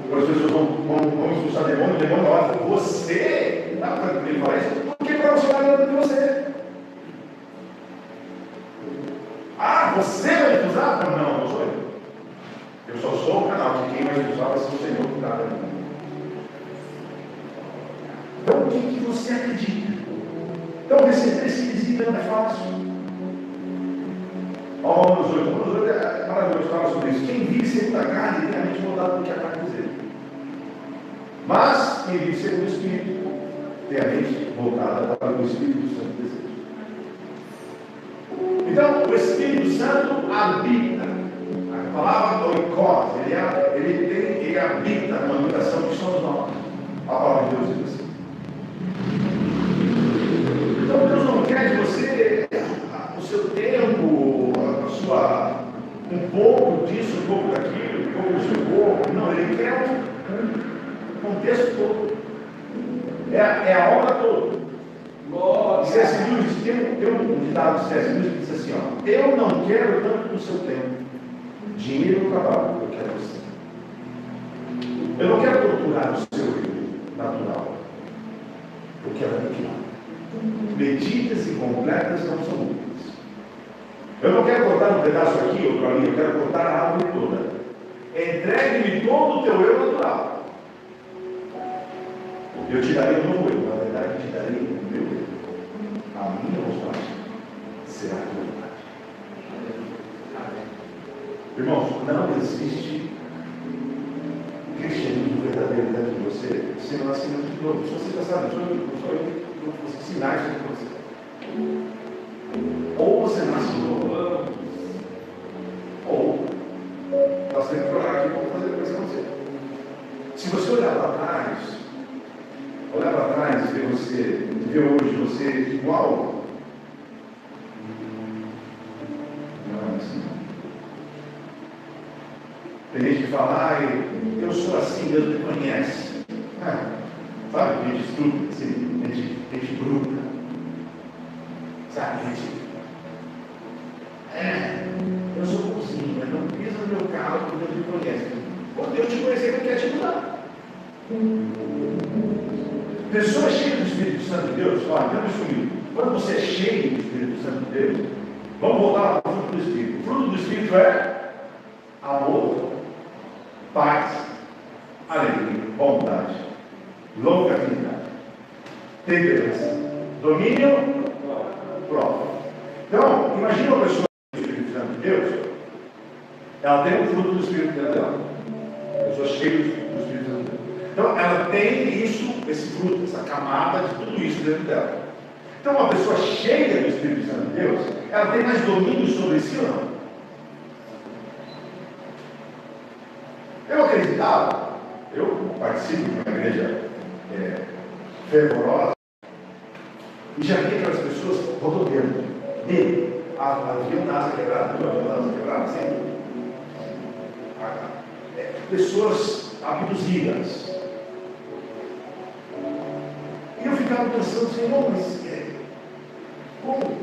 Quando as pessoas vão expulsar demônio, o demônio fala, você está tranquilo para isso? Porque para você não é de você. Você vai expulsar? Não, não sou eu. Eu só sou o canal, que quem vai expulsar vai ser o Senhor que está ali. Então, o que você acredita? Então, receber esse visita não é fácil. Romanos 8. Romanos 8 é maravilhoso, fala sobre isso. Quem vive segundo a carne tem a mente voltada do que a carne deseja. Mas, quem vive segundo o Espírito tem a mente voltada para o que o Espírito Santo deseja. Então, o Espírito Santo habita. A palavra oikos, ele habita na habitação que somos nós. A palavra de Deus diz assim. Então Deus não quer de você o seu tempo, um pouco disso, um pouco daquilo, um pouco do seu corpo. Não, Ele quer o contexto todo. É a obra toda. C.S. Lewis, tem um ditado de C.S. Lewis que diz assim, ó, eu não quero tanto do seu tempo, dinheiro ou trabalho, eu quero você. Eu não quero torturar o seu rio natural, eu quero aniquilar. Medidas incompletas não são úteis. Eu não quero cortar um pedaço aqui, outro ali, eu quero cortar a árvore toda. Entregue-me todo o teu eu natural. Eu te darei um novo eu, na verdade, eu te darei o meu eu. A minha vontade será a tua vontade. Irmãos, não existe cristianismo verdadeiro dentro de você se não nascer de novo. Se você já sabe, os sinais de você. Ou você nasce de novo, ou nós temos que orar aqui para fazer a coisa acontecer. Se você olhar para trás e ver hoje você igual, não é assim. Tem gente que fala, eu sou assim, Deus me conhece. Sabe, gente estúpida, assim, gente bruta. Sabe, gente. Eu sou bonzinho, mas não pisa no meu carro porque Deus me conhece. Quando Deus te conhecer, Ele quer te mudar. Pessoas cheias do Espírito Santo de Deus, olha, então isso comigo. Quando você é cheio do Espírito Santo de Deus, vamos voltar para o fruto do Espírito. O fruto do Espírito é amor, paz, alegria, bondade, longanimidade, temperança, domínio próprio. Então, imagina uma pessoa do Espírito Santo de Deus, ela tem o fruto do Espírito dentro dela. Pessoa cheia do Espírito Santo de Deus. Então, ela tem isso, esse fruto, essa camada de tudo isso dentro dela. Então, uma pessoa cheia do Espírito Santo de Deus, ela tem mais domínio sobre si ou não? Eu acreditava, eu participo de uma igreja fervorosa, e já vi aquelas pessoas rodopiando dele. Havia um asa quebrada, sempre. Pessoas abduzidas. E eu ficava pensando assim, mas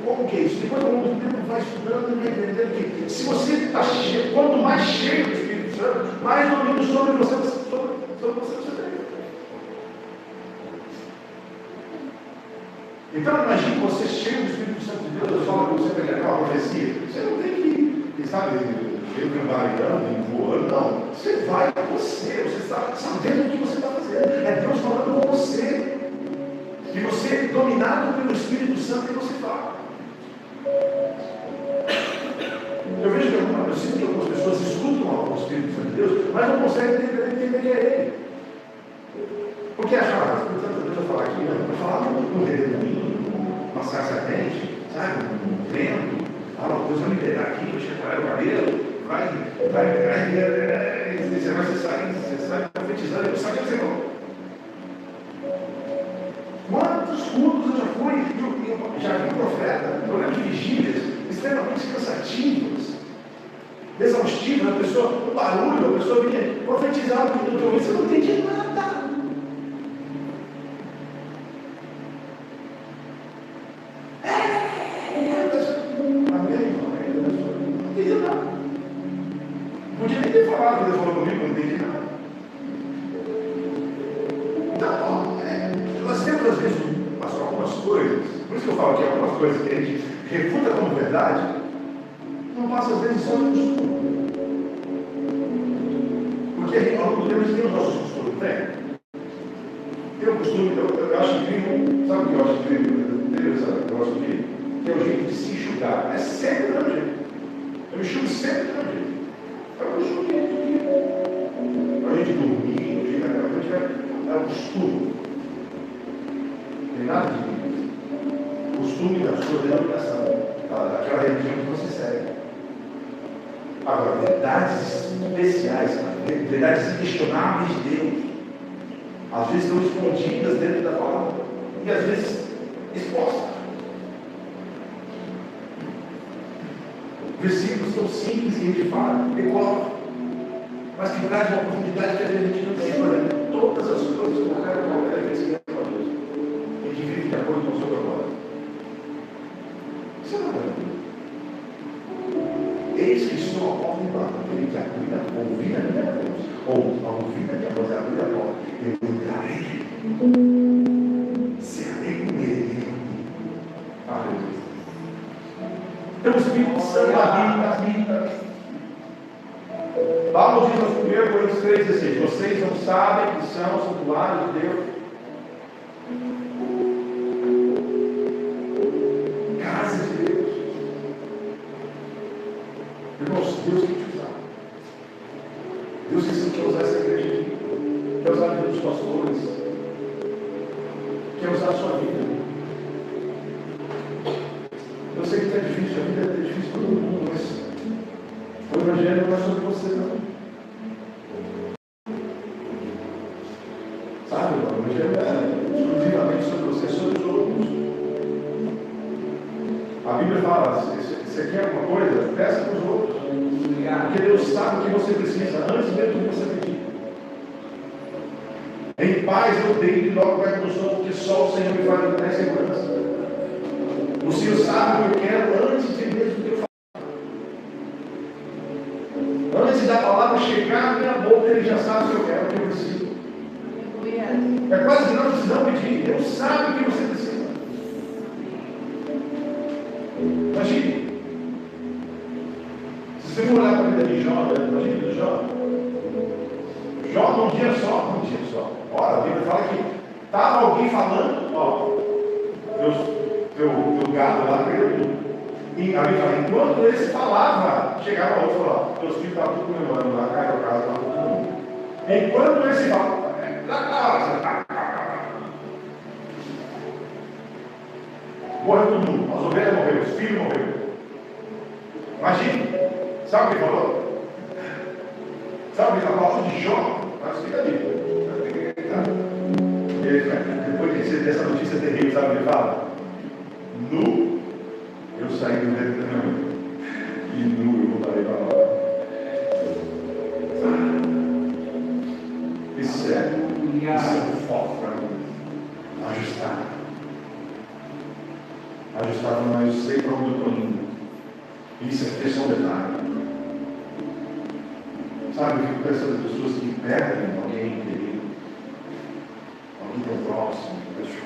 como que é isso? Depois ao longo do tempo vai estudando e vai entendendo que se você está cheio, quanto mais cheio do Espírito Santo, mais domínio sobre Então você tem. Então imagine você cheio do Espírito Santo de Deus, Deus fala com você para ele aquela profecia. Você não tem que sabe, trabalhando, voando, não. Você vai para você está sabendo o que você está fazendo. É Deus falando com você. E você, dominado pelo Espírito Santo, que você fala. Eu vejo que eu sinto que algumas pessoas escutam o Espírito Santo de Deus, mas não conseguem entender que é Ele. Porque acharam, o Espírito Santo de Deus vai falar aqui, não, vai falar no redemoinho, uma sarça ardente, sabe, um vento, uma coisa vai liberar aqui, vai chegar o cabelo, você sai profetizando, eu sabe o que você falou. Quantos cultos eu já fui, eu já vi profeta, programas de vigílias extremamente cansativos, exaustivos, a pessoa, o barulho, a pessoa vinha profetizar no teu ouvido, você não entendia nada. Amém, não entendia nada. Não podia nem ter falado, Deus falou comigo, não entendi nada. Então, nós temos às vezes algumas coisas, por isso que eu falo que algumas coisas que a gente refuta como verdade, não passa às vezes só no costume. Porque ao longo do tempo a gente tem os nossos costumes, né? Tem um costume, eu acho incrível, sabe o que eu acho incrível? Eu gosto de, que é o jeito de se enxugar. É sempre do mesmo jeito. Eu me enxugo sempre do mesmo jeito. É o costume a gente dormir, o jeito é o costume. Não tem nada de costume da sua denominação, daquela religião que você segue. Agora, verdades especiais, verdades inquestionáveis de Deus, às vezes estão escondidas dentro da palavra e às vezes expostas. Versículos tão simples que a gente fala, decola, mas que traz uma profundidade que a gente não tem. Olha, todas as coisas colocaram na hora que esse a Deus. A gente vive de acordo com o seu propósito. Isso não é. Eis que estou à porta e bato, aquele que ouvir a minha voz, ou a ouvir a minha voz, abrir a porta, eu entrarei, serei com ele. Aleluia. Então o Espírito Santo habita. Paulo diz aos 1 Coríntios 3,16: vocês não sabem que são santuários de Deus. Casa de Deus. Irmãos, Deus quer te usar. Deus quer usar essa igreja aqui. Quer usar a vida dos pastores. Quer usar a sua vida. Eu sei que está difícil, a vida é difícil para todo mundo, mas o Evangelho não é sobre você, não. Sabe, o Evangelho é exclusivamente sobre você, sobre os outros. A Bíblia fala, se você quer alguma coisa, peça para os outros. Porque Deus sabe o que você precisa, antes mesmo que você pedir. Em paz eu deito e logo vai para o sono, porque só o Senhor me faz entrar em segurança. O Senhor sabe o que eu quero antes de mesmo que eu faça. Antes da palavra chegar na minha boca, Ele já sabe o que eu quero, o que eu preciso. É quase que não precisamos pedir. Deus sabe o que você precisa. Imagine. Se você for olhar para a vida de Jó, imagine Jó. Jó num dia só. Ora, a Bíblia fala que estava alguém falando, ó, teu gado lá perdeu tudo. E a Bíblia fala, enquanto esse falava, chegava outro e falava, teus filhos estavam tudo comemorando lá, cai para casa, estava todo mundo. Enquanto esse falava, morreu todo mundo, as ovelhas morreram, os filhos morreram. Imagine, sabe o que ele falou? Sabe o que ele falou de Jó? Mas fica ali. Depois dessa notícia terrível, sabe o que ele fala? Nu, eu saí do ventre da minha mãe. E nu eu voltarei para lá. Isso é um foco para mim. Ajustar. Ajustar, mas eu sei para onde eu estou indo. Isso é questão de detalhe. Sabe, eu fico pensando em pessoas que perdem alguém querido.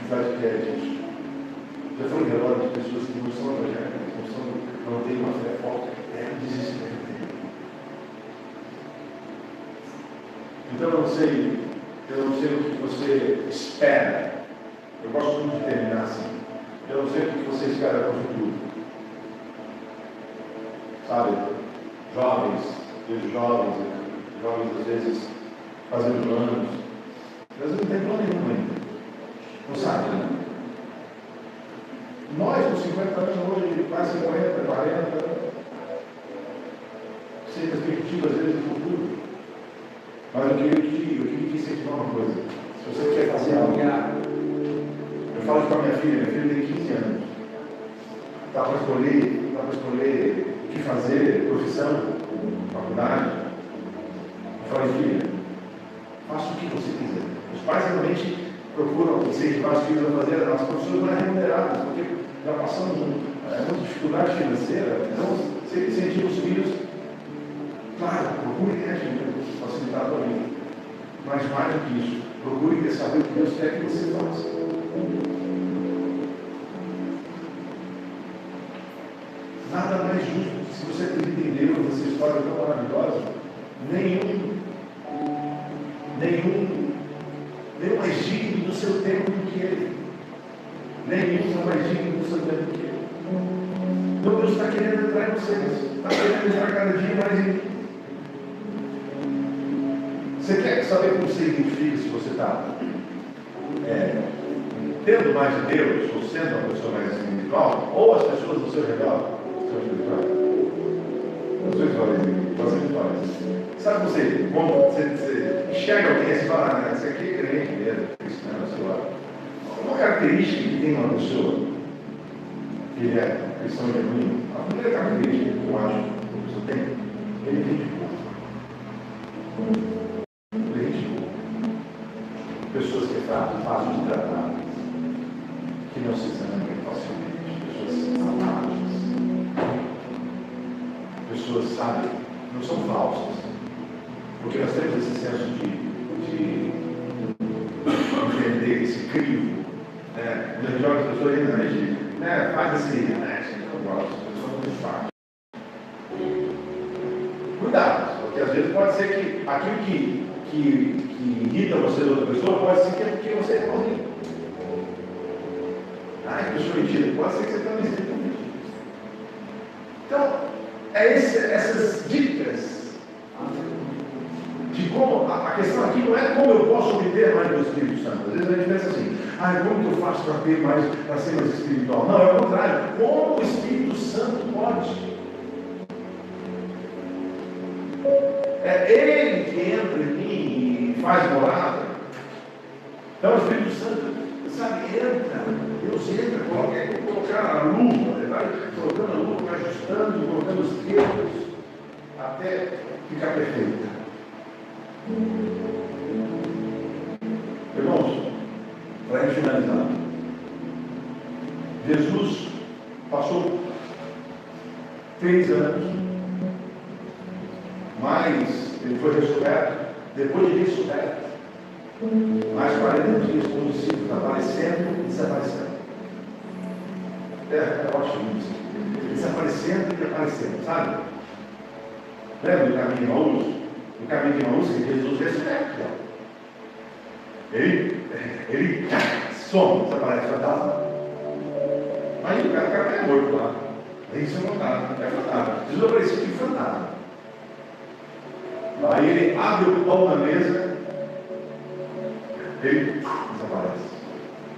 dificuldade que é disso. Já foi relógio de pessoas que não são evangélicas, não têm uma fé forte, é o desespero dele. Então eu não sei o que você espera. Eu gosto muito de terminar assim. Eu não sei o que você espera para o futuro. Sabe? Jovens às vezes fazendo planos. Às vezes não tem plano nenhum ainda. Não sabe, né? Nós, com 50 anos, hoje, quase 50, 40, sem perspectiva, às vezes, do futuro. Mas eu queria te incentivar uma coisa. Se você quer fazer algo, eu falo isso para minha filha tem 15 anos. Dá para escolher o que fazer, profissão, faculdade. Eu falei, filha, faça o que você quiser. Os pais realmente procuram incentivar os filhos a fazer as profissões mais remuneradas, porque já passamos muita dificuldade financeira, então você incentiva os filhos, claro, procurem facilitar a tua vida. Mas mais do que isso, procurem saber o que Deus quer que você faça. Nada mais justo, se você acredita em Deus, essa história tão maravilhosa, nenhum mais digno do seu tempo do que ele. Nenhum é mais digno do seu tempo do que ele. Então Deus está querendo entrar em vocês, está querendo entrar cada dia mais em mim. Você quer saber como você identifica se você está tendo mais de Deus, ou sendo uma pessoa mais espiritual, ou as pessoas do seu redor são espirituais? Os dois valem espirituais. Sabe como você enxerga alguém e fala, ah, esse aqui é crente mesmo, cristão, sei lá. Uma característica que tem uma pessoa, que ele é cristão genuíno, a primeira característica que eu acho que a pessoa tem, ele tem de pouco. Pessoas que é fácil de tratar, que não se zangam facilmente, pessoas amáveis, pessoas, sabe, não são falsas, porque nós temos esse senso de entender esse crivo, né? Quando a gente joga as pessoas ainda, a gente faz assim, eu gosto, as pessoas muito fáceis. Cuidado, porque às vezes pode ser que aquilo que irrita você da outra pessoa, pode ser que é porque você é bonzinho. Que pessoa mentira, pode ser que você também seja mentira. Então, essas dicas de como, a questão aqui não é como eu posso obter mais do Espírito Santo. Às vezes a gente pensa assim, como que eu faço para ser mais espiritual? Não, é o contrário. Como o Espírito Santo pode? É Ele que entra em mim e faz morada. Então o Espírito Santo, sabe, entra. Deus entra, colocar a luva, ele vai colocando a luva, vai ajustando, colocando os dedos, até ficar perfeita. Irmãos, para a gente finalizar, Jesus passou 3 anos, mas ele foi ressurreto, depois de ressurreto, mais 40 dias com os discípulos aparecendo e desaparecendo. É ótimo isso. Desaparecendo e aparecendo, sabe? Lembra do caminho de Emaús? No caminho de Emaús, Jesus ressurreto. Ele some, desaparece, fantasma. Aí o cara é morto lá. Aí isso é fantasma, é fantasma. Jesus apareceu de fantasma. Aí ele abre o pão na mesa, ele desaparece.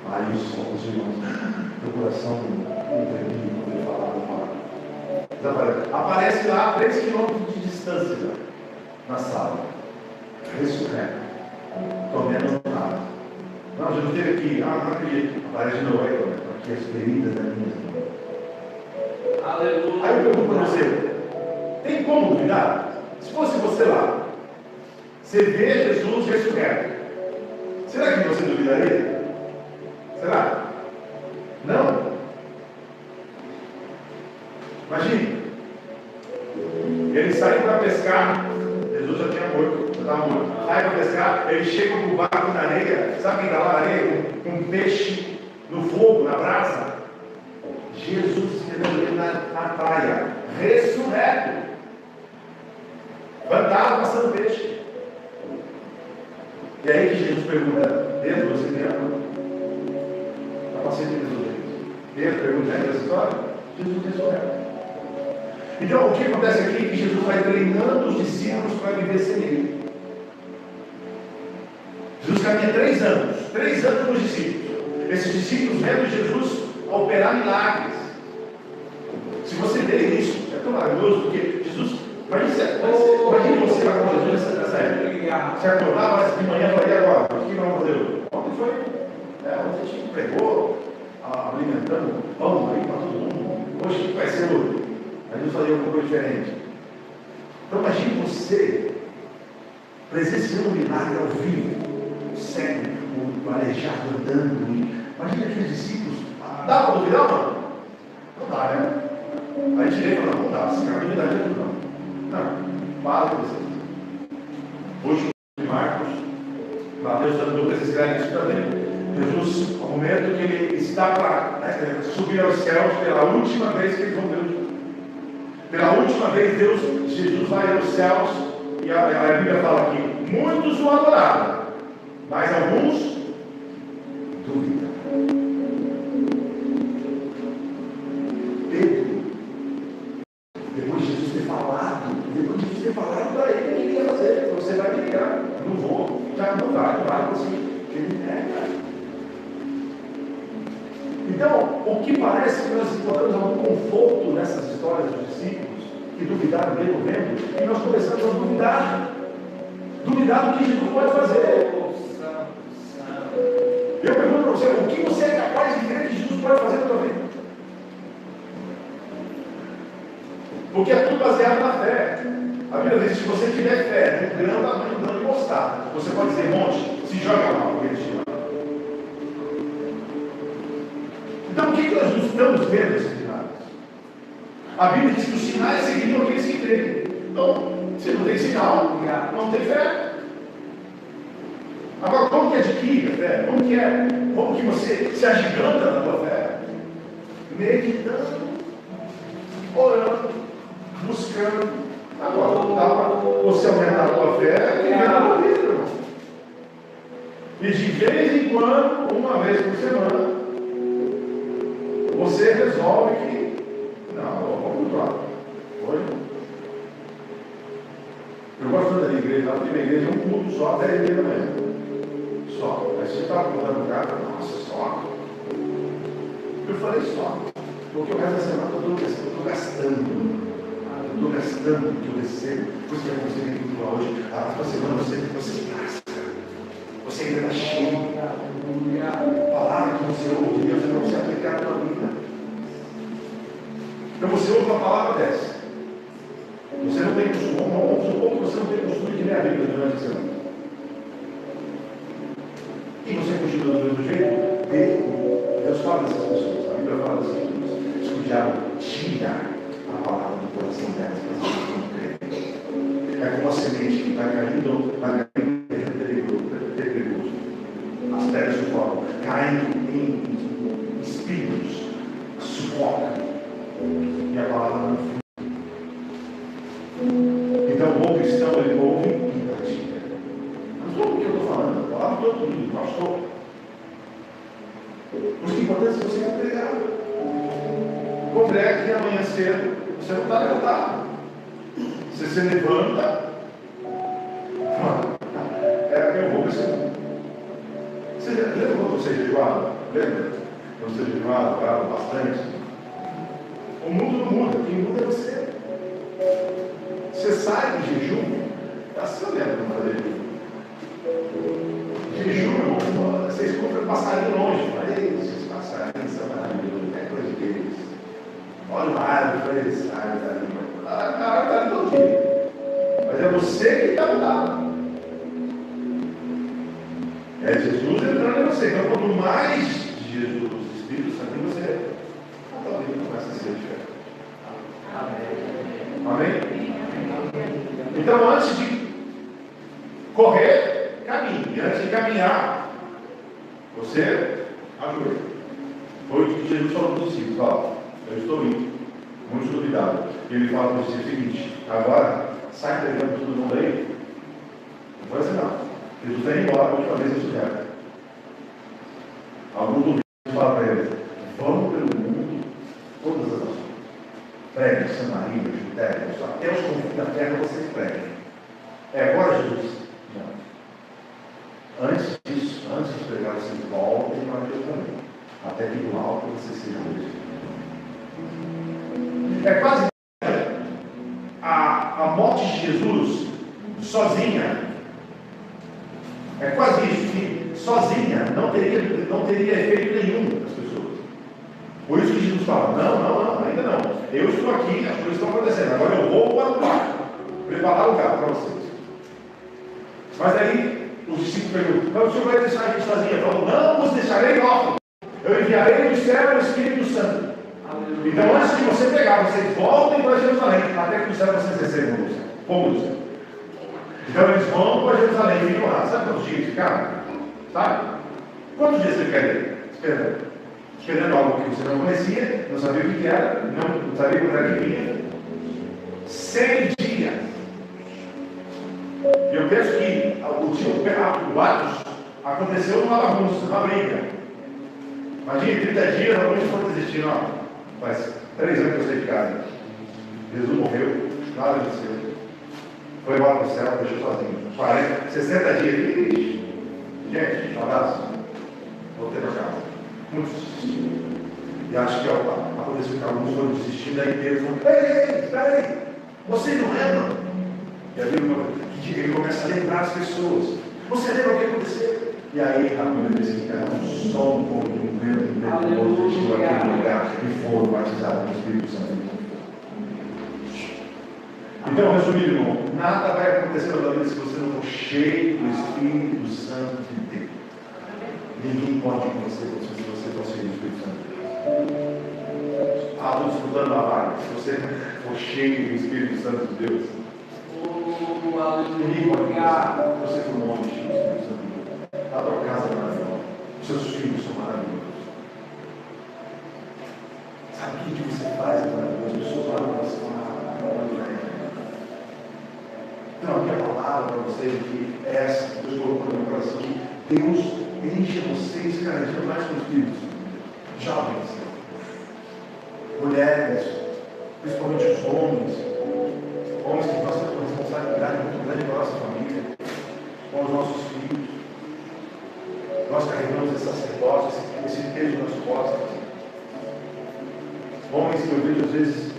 Aí os irmãos, o coração entendido quando ele falava. Desaparece. Aparece lá a 3 quilômetros de distância, na sala. Ressurreto. Comendo nada. Não, Jesus esteve aqui. Não acredito. Aparece de novo aí, aqui as feridas da minha irmã. Aleluia. Aí eu pergunto para você: tem como duvidar? Se fosse você lá, você vê Jesus ressurreto, será que você duvidaria? Será? Não? Imagine, ele saiu para pescar, Jesus já tinha morto, já estava morto. Sai para pescar, ele chega com o barco na areia, sabe quem está lá na areia? Um peixe caçando peixe. E aí que Jesus pergunta: Pedro, você me ama? Capacete de Jesus. Pedro pergunta: é essa história? Jesus responde. Então, o que acontece aqui é que Jesus vai treinando os discípulos para viver sem ele. Jesus caminha 3 anos com os discípulos. Esses discípulos vendo Jesus operar milagres. Se você ler isso, é tão maravilhoso, porque Jesus, imagine você lá com Jesus nessa época. Você acordava de manhã e falava: e agora? O que vamos fazer? Ontem foi? Ontem a gente pregou, alimentando pão aí para todo mundo. Hoje o que vai ser hoje? A gente fazer alguma coisa diferente. Então imagine você presenciando um milagre ao vivo. O cego, o aleijado andando. Imagina aqueles discípulos. Dá para duvidar, mano? Não dá, né? Aí tirei e falei: não dá, esse cara duvidar de tudo não. Não, para com vocês. Hoje, de Marcos, Mateus e Lucas escrevem isso também. Jesus, no momento que ele está para subir aos céus, pela última vez que eles vão ver Jesus. Pela última vez, Jesus vai aos céus, e a Bíblia fala aqui: muitos o adoraram, mas alguns duvidam. Pedro, depois de Jesus ter falado para ele o que ele ia fazer: você vai me ligar, não vou, já não vai, assim, ele nega. Então, o que parece que nós encontramos algum conforto nessas histórias dos discípulos, que duvidaram mesmo vendo, e nós começamos a duvidar do que Jesus pode fazer. Eu pergunto para você: o que você é capaz de ver que Jesus pode fazer na tua vida? Porque é tudo baseado na fé. A Bíblia diz que se você tiver fé, no grão tamanho do grão de mostarda, você pode dizer: monte, se joga lá, porque ele te chama. Então, o que nós não estamos vendo nesses sinais? A Bíblia diz que os sinais seguiriam aqueles que creem. Então, se não tem sinal, não tem fé. Agora, como que adquire a fé? Como que você se agiganta na tua fé? Meditando, orando, buscando. Agora, não dá para você aumentar a tua fé, que vai na vida, irmão. E de vez em quando, uma vez por semana, você resolve que, não, vamos lá. Hoje. Eu gosto tanto da igreja, porque minha igreja é um culto só até 10h da manhã. Só. Aí você estava contando o cara, nossa, só. Eu falei só. Porque o resto da semana eu estou gastando. Eu estou gastando o que eu recebo. Por isso que eu consegui cultuar hoje. A próxima semana você gasta. Você ainda está cheio. A palavra que você ouve de Deus não se aplicar na tua vida. Então você ouve uma palavra dessa. Você não tem costume, vamos supor que você não tem costume de ler a Bíblia durante a semana. E você continua do mesmo jeito? Deus fala dessas pessoas, a Bíblia fala dessas pessoas. Escudiaram, tira a palavra do coração delas, para as pessoas não crerem. É como a semente que vai caindo pedregoso. As pedras sufocam, caem em espinhos, sufocam. E a palavra não fica. Então o bom cristão, ele ouve e pratica. Não estou o que eu estou falando, a palavra todo mundo, nós todos. O que importa é se você congregar. Congrega que amanhã cedo você não está levantado. Você se levanta. Eu vou pensar. Você lembra quando você jejuava? Lembra? Quando você jejuava, orava bastante. O mundo não muda, quem muda é você. Você sai do jejum, você não lembra como fazer jejum. Jejum, vocês compram passarinho longe. Falei, esses passarinhos são maravilhosos, é coisa deles. Olha o ar, eles saem dali. Cara, está ali todo dia. Mas é você que está mudado. É Jesus entrando em você. Então, quanto mais de Jesus, o Espírito Santo em você, a tua vida começa a ser diferente. Amém? Então, antes de correr, caminhe. E antes de caminhar, você ajoelha. Foi o que Jesus falou para os discípulos: ó, eu estou indo. Muitos duvidaram. E ele fala para os discípulos o seguinte: agora, sai pegando todo mundo aí Não vai ser não. Jesus vem embora, a última vez eles fizeram. Algum domingo fala para eles: vamos pelo mundo, todas as nações. Pregue, Samaria, Judéia, até os confins da terra vocês preguem. É agora, Jesus? Não. Antes disso, antes de pregar, vocês voltem para Jerusalém, até que do alto vocês sejam registrados. É quase a morte de Jesus sozinha. É quase isso, que sozinha não teria efeito nenhum nas pessoas. Por isso que Jesus fala: não, ainda não. Eu estou aqui, as coisas estão acontecendo. Agora eu vou para o quarto, preparar o lugar para vocês. Mas aí os discípulos perguntam: mas o Senhor vai deixar a gente sozinha? Ele falou: não vos deixarei órfãos. Eu enviarei do céu o Espírito Santo. Então, antes de você pegar, vocês voltem para Jerusalém, até que do céu vocês recebam o céu. Como do céu. Então eles vão para Jerusalém e ficam lá. Sabe quantos dias ficaram? Sabe? Quantos dias você ficaria? Esperando algo que você não conhecia, não sabia o que era, não sabia quando era que vinha. 100 dias. E eu penso que o Atos aconteceu numa bagunça, numa briga. Imagina, 30 dias, alguns foram desistindo. Faz 3 anos que eu sei de casa. Jesus morreu, nada aconteceu. Foi embora para o céu, deixou sozinho. 40, 60 dias. Gente, um abraço. Voltei para casa. Muitos desistiram. E acho que aconteceu que alguns foram desistindo, aí Pedro falou: ei, espera aí, vocês não lembram? E aí ele começa a lembrar as pessoas. Você lembra o que aconteceu? E aí a Bíblia diz que era só um pouco de um vento impetuoso naquele lugar e foram batizados no Espírito Santo. Então, resumindo, irmão, nada vai acontecer na vida se você não for cheio do Espírito Santo de Deus. Ninguém pode conhecer você se você for cheio do Espírito Santo de Deus. Estou disputando uma vaga. Se você for cheio do Espírito Santo de Deus, ninguém pode conhecer. Você for um homem cheio do Espírito Santo de Deus. A tua casa é maravilhosa. Os seus filhos são maravilhosos. Sabe o que você faz é maravilhoso? As pessoas olham para você e falam: então, a minha palavra para vocês aqui é essa, que Deus colocou no meu coração, que Deus enche vocês cada dia mais com o Espírito. Jovens, mulheres, principalmente os homens que nós temos uma responsabilidade muito grande com a nossa família, com os nossos filhos. Nós carregamos esse sacerdócio, esse peso nas costas. Homens que eu vejo às vezes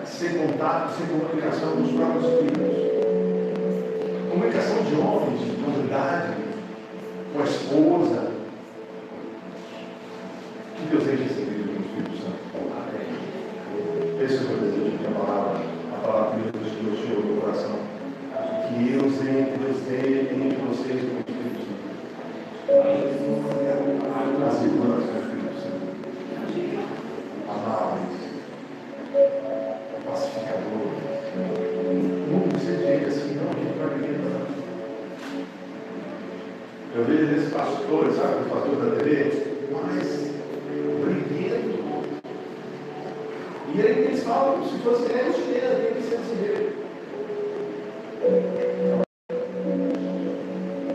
sem contato, sem comunicação com os próprios filhos. Comunicação de homens, de comunidade, com a esposa. Que Deus enche esse vídeo com o Espírito Santo. Amém. Esse é o meu desejo, que a palavra de Deus que Deus chegou no coração. Que Deus entre vocês com o Espírito Santo. As irmãs com o Espírito Santo. Amáveis. Pacificador. Não precisa de gente assim, não, a gente vai viver nada. Eu vejo esses pastores, sabe, os pastores da TV, mas briguento. E eles falam, se fosse eles tem que ser desse jeito.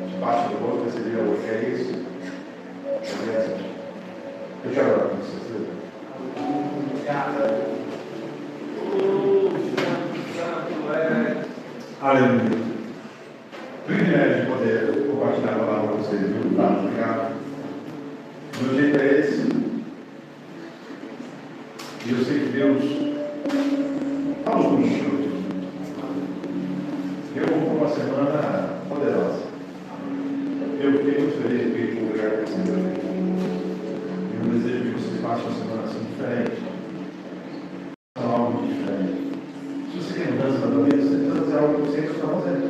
Debaixo do rosto, você vira o que é isso? Deixa eu orar com vocês. Aleluia. Privilégio de poder compartilhar a palavra com vocês, viu? Tá, obrigado. O meu jeito é esse. E eu sei que Deus fala comigo. Eu vou para uma semana poderosa. Eu fiquei muito feliz de vir lugar com vocês aqui. Eu desejo que vocês façam uma semana assim diferente. Algo diferente. Se você quer mudança na vida, você precisa fazer algo que você está fazendo.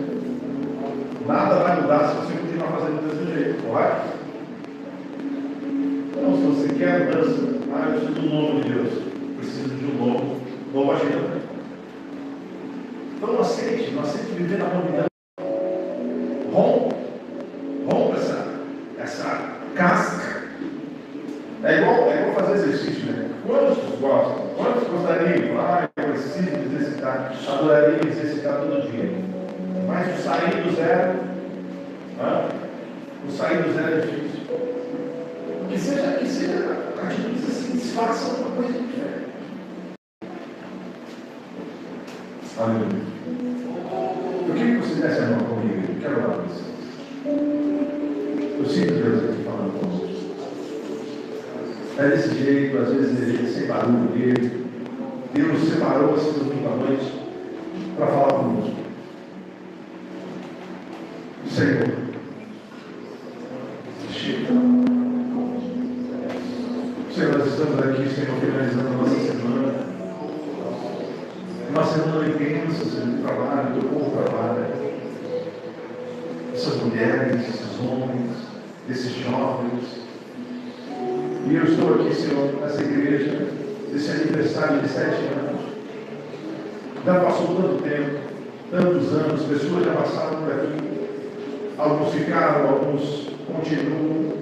Nada vai mudar se você continuar fazendo desse jeito, correto? Então, se você quer mudança, eu preciso de um novo de Deus. Preciso de um novo agenda. Então não aceite viver na novidade. Rompa essa casca. É igual fazer exercício, né? Quantos gostam? Quantos gostariam? Eu preciso exercitar. Adoraria exercitar todo dia. Mas o sair do zero, o sair do zero é difícil. Que seja atitudes assim, disfarçam uma coisa diferente. Aleluia. Eu queria que você desse a mão comigo. Eu quero orar com vocês. Eu sinto Deus aqui falando conosco. É desse jeito, às vezes ele sem barulho dele. Deus separou assim domingo à noite para falar conosco. Senhor, chega. Senhor, nós estamos aqui, Senhor, finalizando a nossa semana. Uma semana intensa, Senhor, de trabalho, do povo trabalha. Essas mulheres, esses homens, esses jovens. E eu estou aqui, Senhor, nessa igreja, desse aniversário de 7 anos. Já passou tanto tempo, tantos anos, pessoas já passaram por aqui. Alguns ficaram, alguns continuam.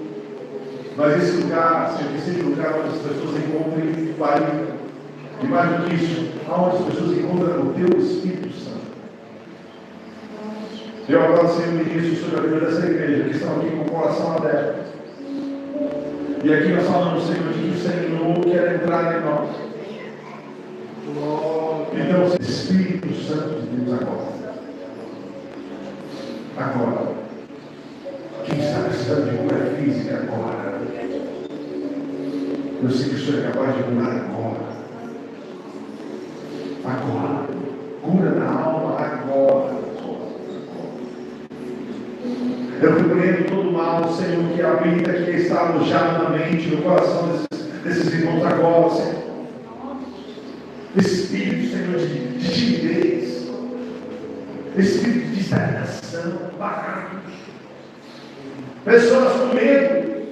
Mas esse lugar, Senhor, que seja um lugar onde as pessoas encontrem guarida. E mais do que isso, onde as pessoas encontram o Teu Espírito Santo. Eu agora, Senhor, ministro sobre a vida dessa igreja, que estão aqui com o coração aberto. E aqui nós falamos, Senhor, de que o Senhor quer entrar em nós. Então, Espírito Santo de Deus agora. Agora. Quem está precisando de cura física agora? Eu sei que o Senhor é capaz de curar agora. Agora. Cura na alma agora. Eu repreendo todo o mal, Senhor, que habita, que está alojado na mente, no coração desses irmãos agora, Senhor. Espírito, Senhor, de timidez. Espírito de estagnação, barracos. Pessoas com medo,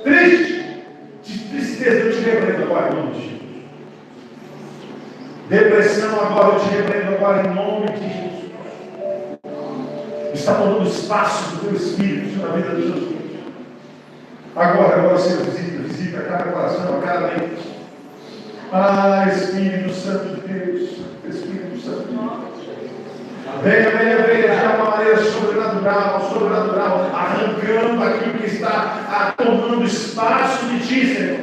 triste, de tristeza, eu te repreendo agora em nome de Jesus. Depressão agora, eu te repreendo agora em nome de Jesus. Está tomando espaço do teu Espírito na vida dos teus filhos. Agora, Senhor, visita cada coração, cada mente. Espírito Santo de Deus, Espírito Santo de Deus. Venha de uma maneira sobrenatural, arrancando aquilo que está tomando espaço de ti, Senhor.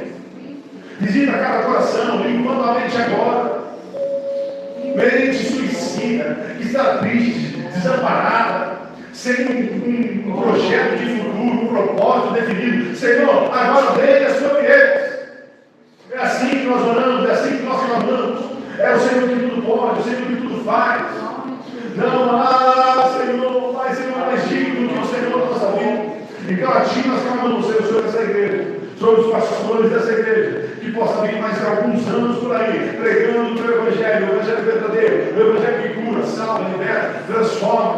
Visita cada coração, limpando a mente agora. Mente suicida, que está triste, desamparada, sem um projeto de futuro, um propósito definido. Senhor, agora venha sobre eles. É assim que nós oramos, é assim que nós clamamos. É o Senhor que tudo pode, o Senhor que tudo faz. Não há, Senhor, mais digno do que o Senhor da nossa vida. Então a ti nós clamamos, Senhor, sobre essa igreja, sobre os pastores dessa igreja, que possa vir mais alguns anos por aí, pregando o teu evangelho, o evangelho verdadeiro, o evangelho que cura, salva, liberta, transforma.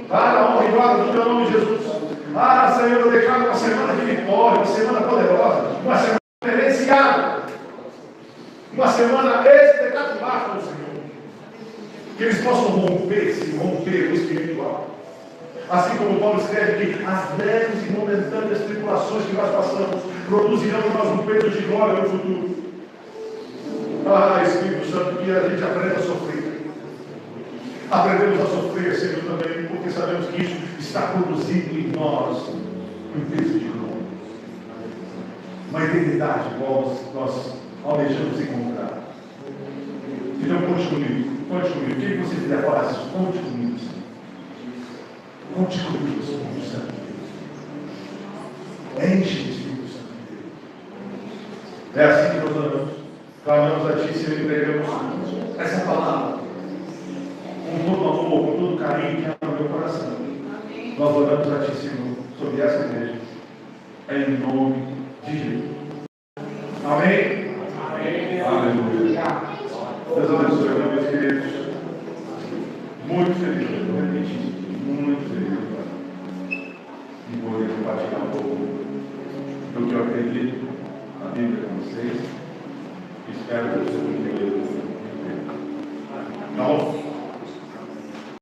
Para a honra e glória do teu nome, Jesus. Senhor, eu declaro uma semana de vitória, uma semana poderosa, uma semana diferenciada, uma semana espetacular com o Senhor. Que eles possam romper o espiritual. Assim como Paulo escreve que as leves e momentâneas tribulações que nós passamos produzirão em nós um peso de glória no futuro. Espírito Santo, que a gente aprenda a sofrer. Aprendemos a sofrer, Senhor, também, porque sabemos que isso está produzindo em nós um peso de glória. Uma eternidade qual nós almejamos encontrar. Então, conte comigo. O que você fizer, faça isso. Conte comigo, Senhor. Conte comigo, Espírito Santo de Deus. Enche o Espírito Santo de Deus. É assim que nós oramos. Clamamos a Ti, Senhor, e entregamos essa palavra com todo amor, com todo carinho que há no meu coração. Nós oramos a Ti, Senhor, sobre essa igreja. Em nome de Jesus. Amém? Amém. Aleluia. Deus abençoe, meus queridos. Muito feliz, muito feliz de poder compartilhar um pouco do que eu acredito na Bíblia com vocês. Espero que vocês tenham entendido. Tá bom?